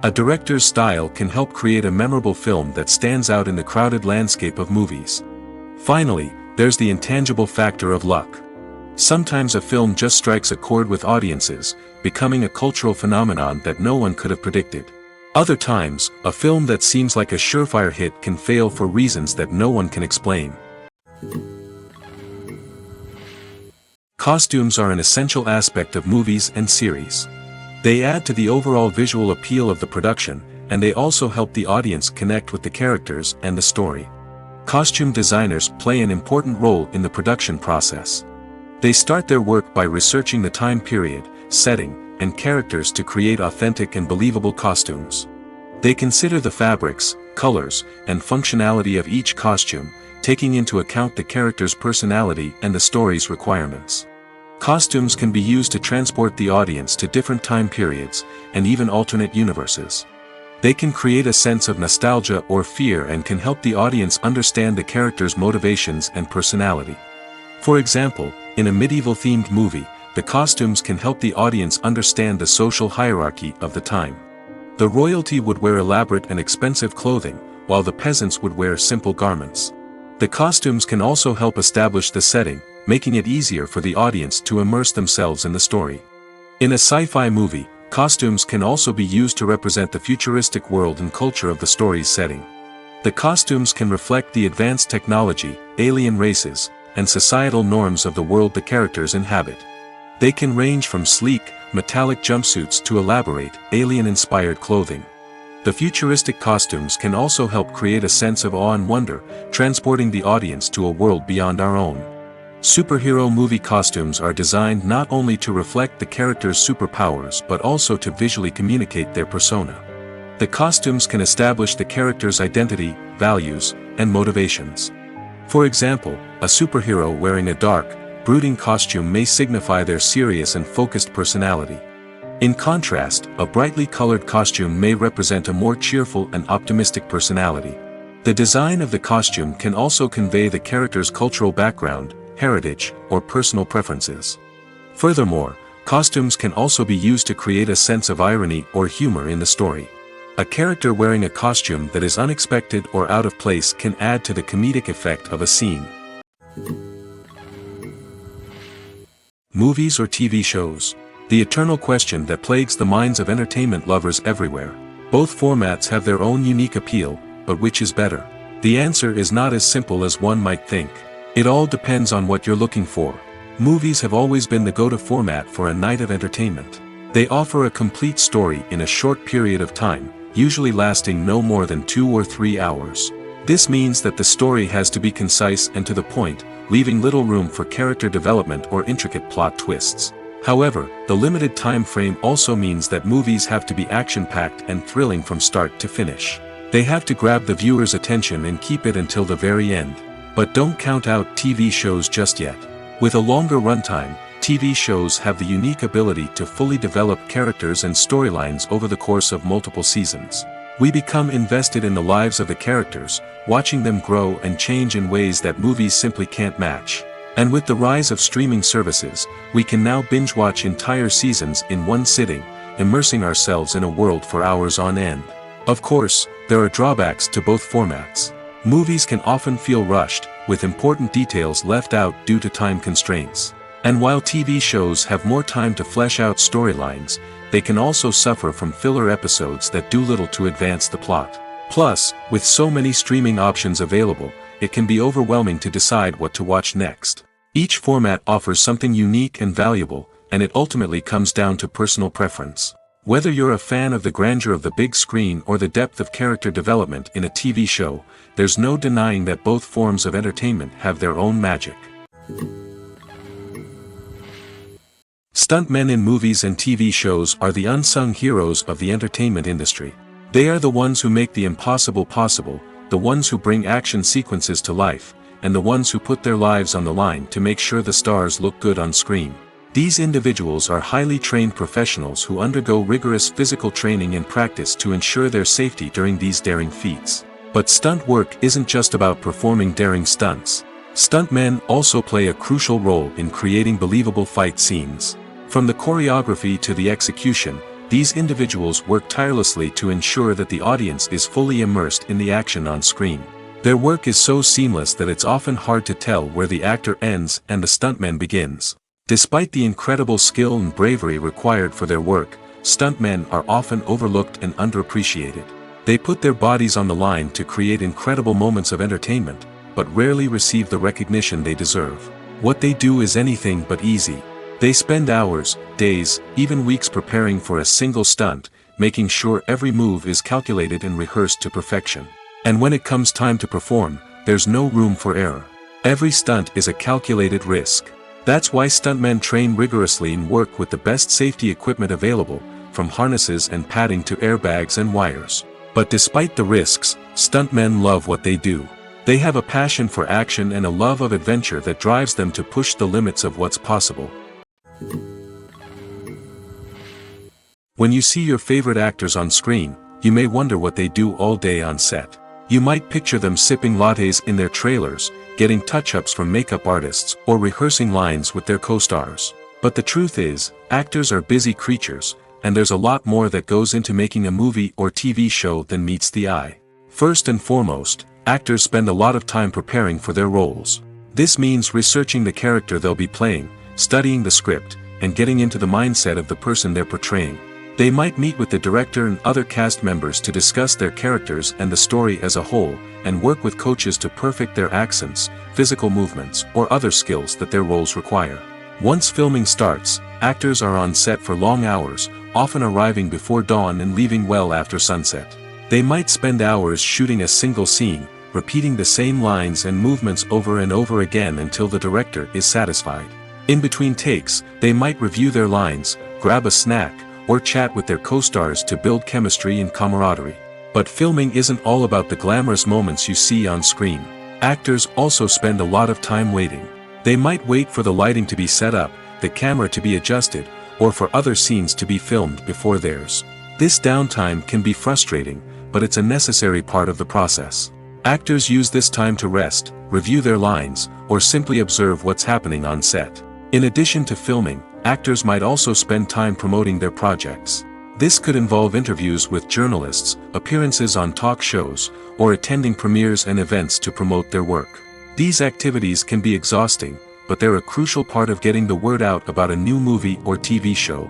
A director's style can help create a memorable film that stands out in the crowded landscape of movies. Finally, there's the intangible factor of luck. Sometimes a film just strikes a chord with audiences, becoming a cultural phenomenon that no one could have predicted. Other times, a film that seems like a surefire hit can fail for reasons that no one can explain. Costumes are an essential aspect of movies and series. They add to the overall visual appeal of the production, and they also help the audience connect with the characters and the story. Costume designers play an important role in the production process. They start their work by researching the time period, setting, and characters to create authentic and believable costumes. They consider the fabrics, colors, and functionality of each costume, taking into account the character's personality and the story's requirements. Costumes can be used to transport the audience to different time periods, and even alternate universes. They can create a sense of nostalgia or fear and can help the audience understand the character's motivations and personality. For example, in a medieval-themed movie, the costumes can help the audience understand the social hierarchy of the time. The royalty would wear elaborate and expensive clothing, while the peasants would wear simple garments. The costumes can also help establish the setting, making it easier for the audience to immerse themselves in the story. In a sci-fi movie, costumes can also be used to represent the futuristic world and culture of the story's setting. The costumes can reflect the advanced technology, alien races, and societal norms of the world the characters inhabit. They can range from sleek, metallic jumpsuits to elaborate, alien-inspired clothing. The futuristic costumes can also help create a sense of awe and wonder, transporting the audience to a world beyond our own. Superhero movie costumes are designed not only to reflect the character's superpowers but also to visually communicate their persona. The costumes can establish the character's identity, values, and motivations. For example, a superhero wearing a dark, brooding costume may signify their serious and focused personality. In contrast, a brightly colored costume may represent a more cheerful and optimistic personality. The design of the costume can also convey the character's cultural background, heritage, or personal preferences. Furthermore, costumes can also be used to create a sense of irony or humor in the story. A character wearing a costume that is unexpected or out of place can add to the comedic effect of a scene. Movies or TV shows? The eternal question that plagues the minds of entertainment lovers everywhere. Both formats have their own unique appeal, but which is better? The answer is not as simple as one might think. It all depends on what you're looking for. Movies have always been the go-to format for a night of entertainment. They offer a complete story in a short period of time, usually lasting no more than 2 or 3 hours. This means that the story has to be concise and to the point, leaving little room for character development or intricate plot twists. However, the limited time frame also means that movies have to be action-packed and thrilling from start to finish. They have to grab the viewer's attention and keep it until the very end. But don't count out TV shows just yet. With a longer runtime, TV shows have the unique ability to fully develop characters and storylines over the course of multiple seasons. We become invested in the lives of the characters, watching them grow and change in ways that movies simply can't match. And with the rise of streaming services, we can now binge-watch entire seasons in one sitting, immersing ourselves in a world for hours on end. Of course, there are drawbacks to both formats. Movies can often feel rushed, with important details left out due to time constraints. And while TV shows have more time to flesh out storylines, they can also suffer from filler episodes that do little to advance the plot. Plus, with so many streaming options available, it can be overwhelming to decide what to watch next. Each format offers something unique and valuable, and it ultimately comes down to personal preference. Whether you're a fan of the grandeur of the big screen or the depth of character development in a TV show, there's no denying that both forms of entertainment have their own magic. Stuntmen in movies and TV shows are the unsung heroes of the entertainment industry. They are the ones who make the impossible possible, the ones who bring action sequences to life, and the ones who put their lives on the line to make sure the stars look good on screen. These individuals are highly trained professionals who undergo rigorous physical training and practice to ensure their safety during these daring feats. But stunt work isn't just about performing daring stunts. Stuntmen also play a crucial role in creating believable fight scenes. From the choreography to the execution, these individuals work tirelessly to ensure that the audience is fully immersed in the action on screen. Their work is so seamless that it's often hard to tell where the actor ends and the stuntman begins. Despite the incredible skill and bravery required for their work, stuntmen are often overlooked and underappreciated. They put their bodies on the line to create incredible moments of entertainment, but rarely receive the recognition they deserve. What they do is anything but easy. They spend hours, days, even weeks preparing for a single stunt, making sure every move is calculated and rehearsed to perfection. And when it comes time to perform, there's no room for error. Every stunt is a calculated risk. That's why stuntmen train rigorously and work with the best safety equipment available, from harnesses and padding to airbags and wires. But despite the risks, stuntmen love what they do. They have a passion for action and a love of adventure that drives them to push the limits of what's possible. When you see your favorite actors on screen, you may wonder what they do all day on set. You might picture them sipping lattes in their trailers, getting touch-ups from makeup artists, or rehearsing lines with their co-stars. But the truth is, actors are busy creatures, and there's a lot more that goes into making a movie or TV show than meets the eye. First and foremost, actors spend a lot of time preparing for their roles. This means researching the character they'll be playing, studying the script, and getting into the mindset of the person they're portraying. They might meet with the director and other cast members to discuss their characters and the story as a whole, and work with coaches to perfect their accents, physical movements, or other skills that their roles require. Once filming starts, actors are on set for long hours, often arriving before dawn and leaving well after sunset. They might spend hours shooting a single scene, repeating the same lines and movements over and over again until the director is satisfied. In between takes, they might review their lines, grab a snack, or chat with their co-stars to build chemistry and camaraderie. But filming isn't all about the glamorous moments you see on screen. Actors also spend a lot of time waiting. They might wait for the lighting to be set up, the camera to be adjusted, or for other scenes to be filmed before theirs. This downtime can be frustrating, but it's a necessary part of the process. Actors use this time to rest, review their lines, or simply observe what's happening on set. In addition to filming, actors might also spend time promoting their projects. This could involve interviews with journalists, appearances on talk shows, or attending premieres and events to promote their work. These activities can be exhausting, but they're a crucial part of getting the word out about a new movie or TV show.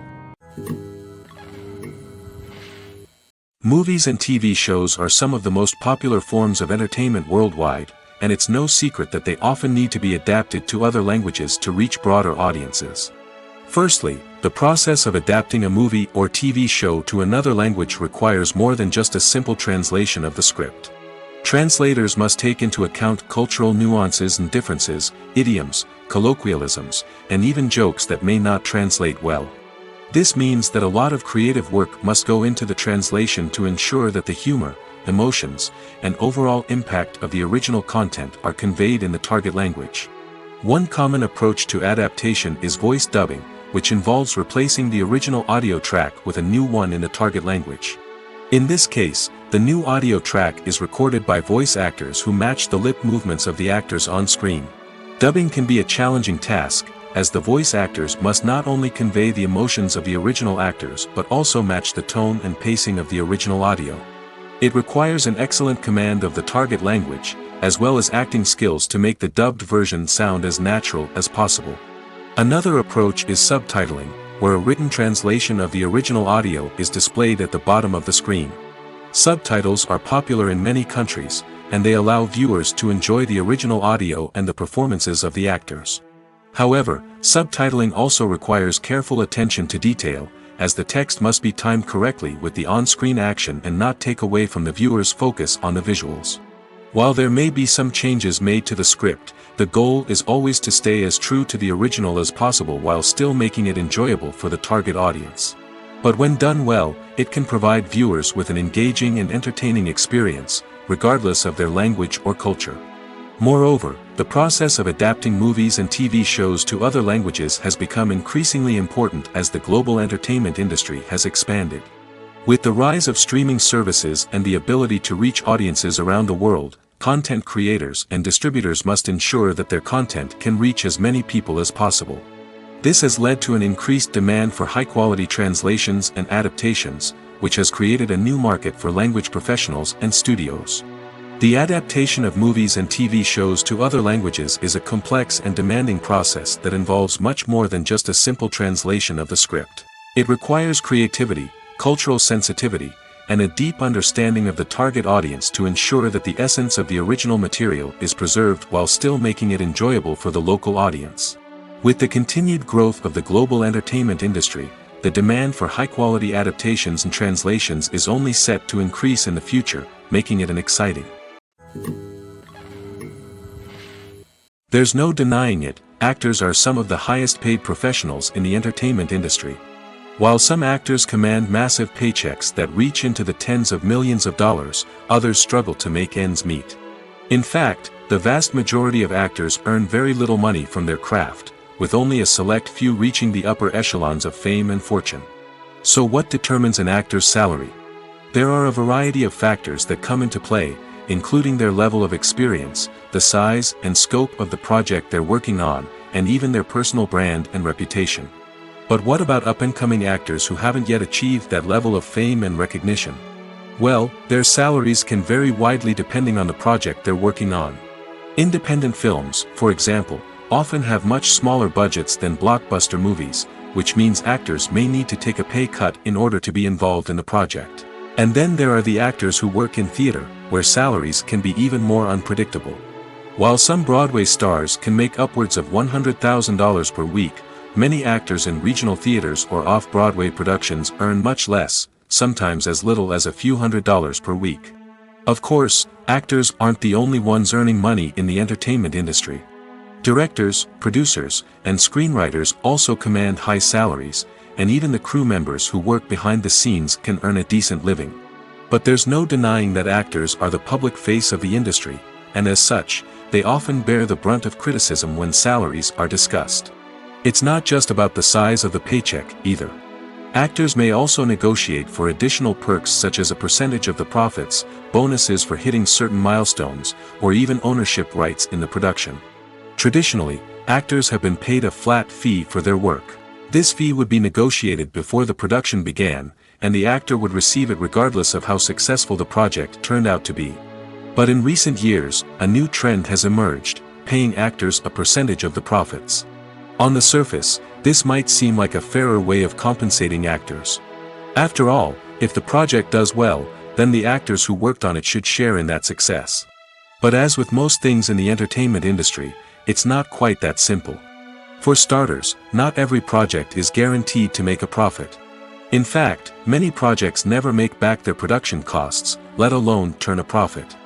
Movies and TV shows are some of the most popular forms of entertainment worldwide, and it's no secret that they often need to be adapted to other languages to reach broader audiences. Firstly, the process of adapting a movie or TV show to another language requires more than just a simple translation of the script. Translators must take into account cultural nuances and differences, idioms, colloquialisms, and even jokes that may not translate well. This means that a lot of creative work must go into the translation to ensure that the humor, emotions, and overall impact of the original content are conveyed in the target language. One common approach to adaptation is voice dubbing, which involves replacing the original audio track with a new one in the target language. In this case, the new audio track is recorded by voice actors who match the lip movements of the actors on screen. Dubbing can be a challenging task, as the voice actors must not only convey the emotions of the original actors but also match the tone and pacing of the original audio. It requires an excellent command of the target language, as well as acting skills to make the dubbed version sound as natural as possible. Another approach is subtitling, where a written translation of the original audio is displayed at the bottom of the screen. Subtitles are popular in many countries, and they allow viewers to enjoy the original audio and the performances of the actors. However, subtitling also requires careful attention to detail, as the text must be timed correctly with the on-screen action and not take away from the viewer's focus on the visuals. While there may be some changes made to the script, the goal is always to stay as true to the original as possible while still making it enjoyable for the target audience. But when done well, it can provide viewers with an engaging and entertaining experience, regardless of their language or culture. Moreover, the process of adapting movies and TV shows to other languages has become increasingly important as the global entertainment industry has expanded. With the rise of streaming services and the ability to reach audiences around the world, content creators and distributors must ensure that their content can reach as many people as possible. This has led to an increased demand for high-quality translations and adaptations, which has created a new market for language professionals and studios. The adaptation of movies and TV shows to other languages is a complex and demanding process that involves much more than just a simple translation of the script. It requires creativity, cultural sensitivity, and a deep understanding of the target audience to ensure that the essence of the original material is preserved while still making it enjoyable for the local audience. With the continued growth of the global entertainment industry, the demand for high-quality adaptations and translations is only set to increase in the future, making it an exciting. There's no denying it, actors are some of the highest-paid professionals in the entertainment industry. While some actors command massive paychecks that reach into the tens of millions of dollars, others struggle to make ends meet. In fact, the vast majority of actors earn very little money from their craft, with only a select few reaching the upper echelons of fame and fortune. So what determines an actor's salary? There are a variety of factors that come into play, including their level of experience, the size and scope of the project they're working on, and even their personal brand and reputation. But what about up-and-coming actors who haven't yet achieved that level of fame and recognition? Well, their salaries can vary widely depending on the project they're working on. Independent films, for example, often have much smaller budgets than blockbuster movies, which means actors may need to take a pay cut in order to be involved in the project. And then there are the actors who work in theater, where salaries can be even more unpredictable. While some Broadway stars can make upwards of $100,000 per week, many actors in regional theaters or off-Broadway productions earn much less, sometimes as little as a few $100s per week. Of course, actors aren't the only ones earning money in the entertainment industry. Directors, producers, and screenwriters also command high salaries, and even the crew members who work behind the scenes can earn a decent living. But there's no denying that actors are the public face of the industry, and as such, they often bear the brunt of criticism when salaries are discussed. It's not just about the size of the paycheck, either. Actors may also negotiate for additional perks such as a percentage of the profits, bonuses for hitting certain milestones, or even ownership rights in the production. Traditionally, actors have been paid a flat fee for their work. This fee would be negotiated before the production began, and the actor would receive it regardless of how successful the project turned out to be. But in recent years, a new trend has emerged, paying actors a percentage of the profits. On the surface, this might seem like a fairer way of compensating actors. After all, if the project does well, then the actors who worked on it should share in that success. But as with most things in the entertainment industry, it's not quite that simple. For starters, not every project is guaranteed to make a profit. In fact, many projects never make back their production costs, let alone turn a profit.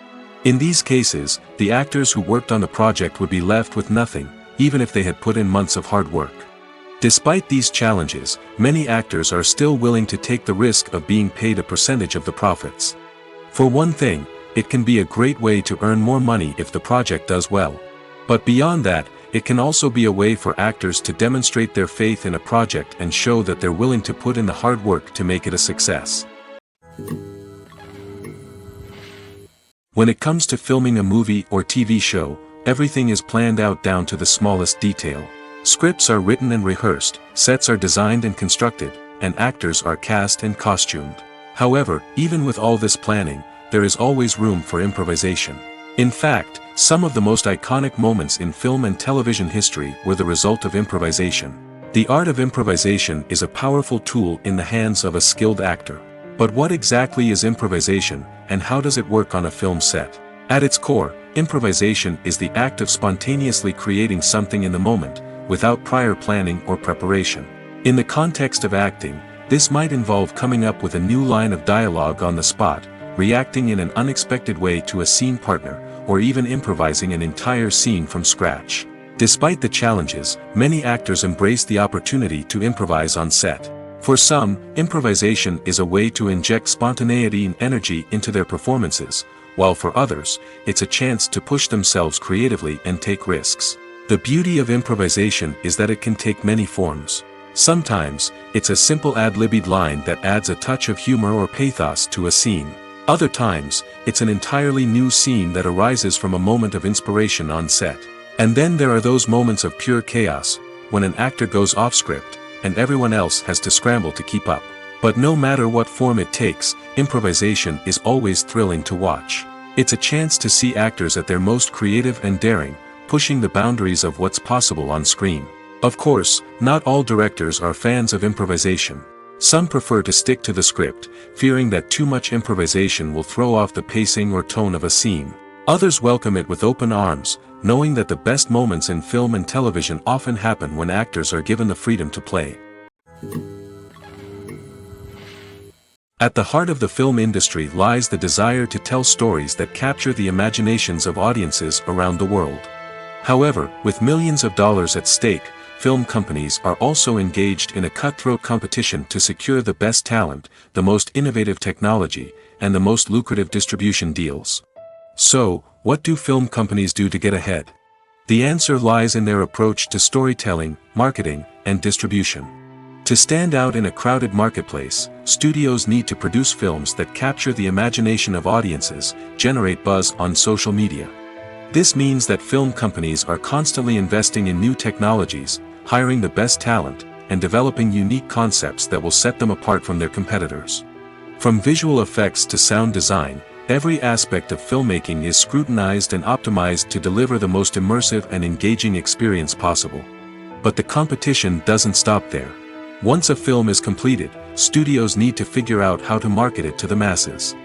In these cases, the actors who worked on the project would be left with nothing, even if they had put in months of hard work. Despite these challenges, many actors are still willing to take the risk of being paid a percentage of the profits. For one thing, it can be a great way to earn more money if the project does well. But beyond that, it can also be a way for actors to demonstrate their faith in a project and show that they're willing to put in the hard work to make it a success. When it comes to filming a movie or TV show, everything is planned out down to the smallest detail. Scripts are written and rehearsed, sets are designed and constructed, and actors are cast and costumed. However, even with all this planning, there is always room for improvisation. In fact, some of the most iconic moments in film and television history were the result of improvisation. The art of improvisation is a powerful tool in the hands of a skilled actor. But what exactly is improvisation, and how does it work on a film set? At its core, improvisation is the act of spontaneously creating something in the moment, without prior planning or preparation. In the context of acting, this might involve coming up with a new line of dialogue on the spot, reacting in an unexpected way to a scene partner, or even improvising an entire scene from scratch. Despite the challenges, many actors embrace the opportunity to improvise on set. For some, improvisation is a way to inject spontaneity and energy into their performances, while for others, it's a chance to push themselves creatively and take risks. The beauty of improvisation is that it can take many forms. Sometimes, it's a simple ad-libbed line that adds a touch of humor or pathos to a scene. Other times, it's an entirely new scene that arises from a moment of inspiration on set. And then there are those moments of pure chaos, when an actor goes off script, and everyone else has to scramble to keep up. But no matter what form it takes, improvisation is always thrilling to watch. It's a chance to see actors at their most creative and daring, pushing the boundaries of what's possible on screen. Of course, not all directors are fans of improvisation. Some prefer to stick to the script, fearing that too much improvisation will throw off the pacing or tone of a scene. Others welcome it with open arms, knowing that the best moments in film and television often happen when actors are given the freedom to play. At the heart of the film industry lies the desire to tell stories that capture the imaginations of audiences around the world. However, with millions of dollars at stake, film companies are also engaged in a cutthroat competition to secure the best talent, the most innovative technology, and the most lucrative distribution deals. So, what do film companies do to get ahead? The answer lies in their approach to storytelling, marketing, and distribution. To stand out in a crowded marketplace, studios need to produce films that capture the imagination of audiences, generate buzz on social media. This means that film companies are constantly investing in new technologies, hiring the best talent, and developing unique concepts that will set them apart from their competitors. From visual effects to sound design, every aspect of filmmaking is scrutinized and optimized to deliver the most immersive and engaging experience possible. But the competition doesn't stop there. Once a film is completed, studios need to figure out how to market it to the masses.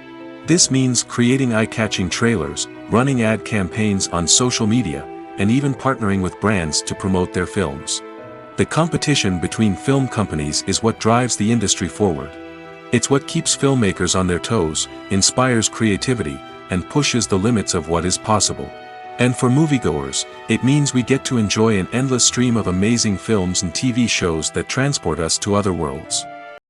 This means creating eye-catching trailers, running ad campaigns on social media, and even partnering with brands to promote their films. The competition between film companies is what drives the industry forward. It's what keeps filmmakers on their toes, inspires creativity, and pushes the limits of what is possible. And for moviegoers, it means we get to enjoy an endless stream of amazing films and TV shows that transport us to other worlds.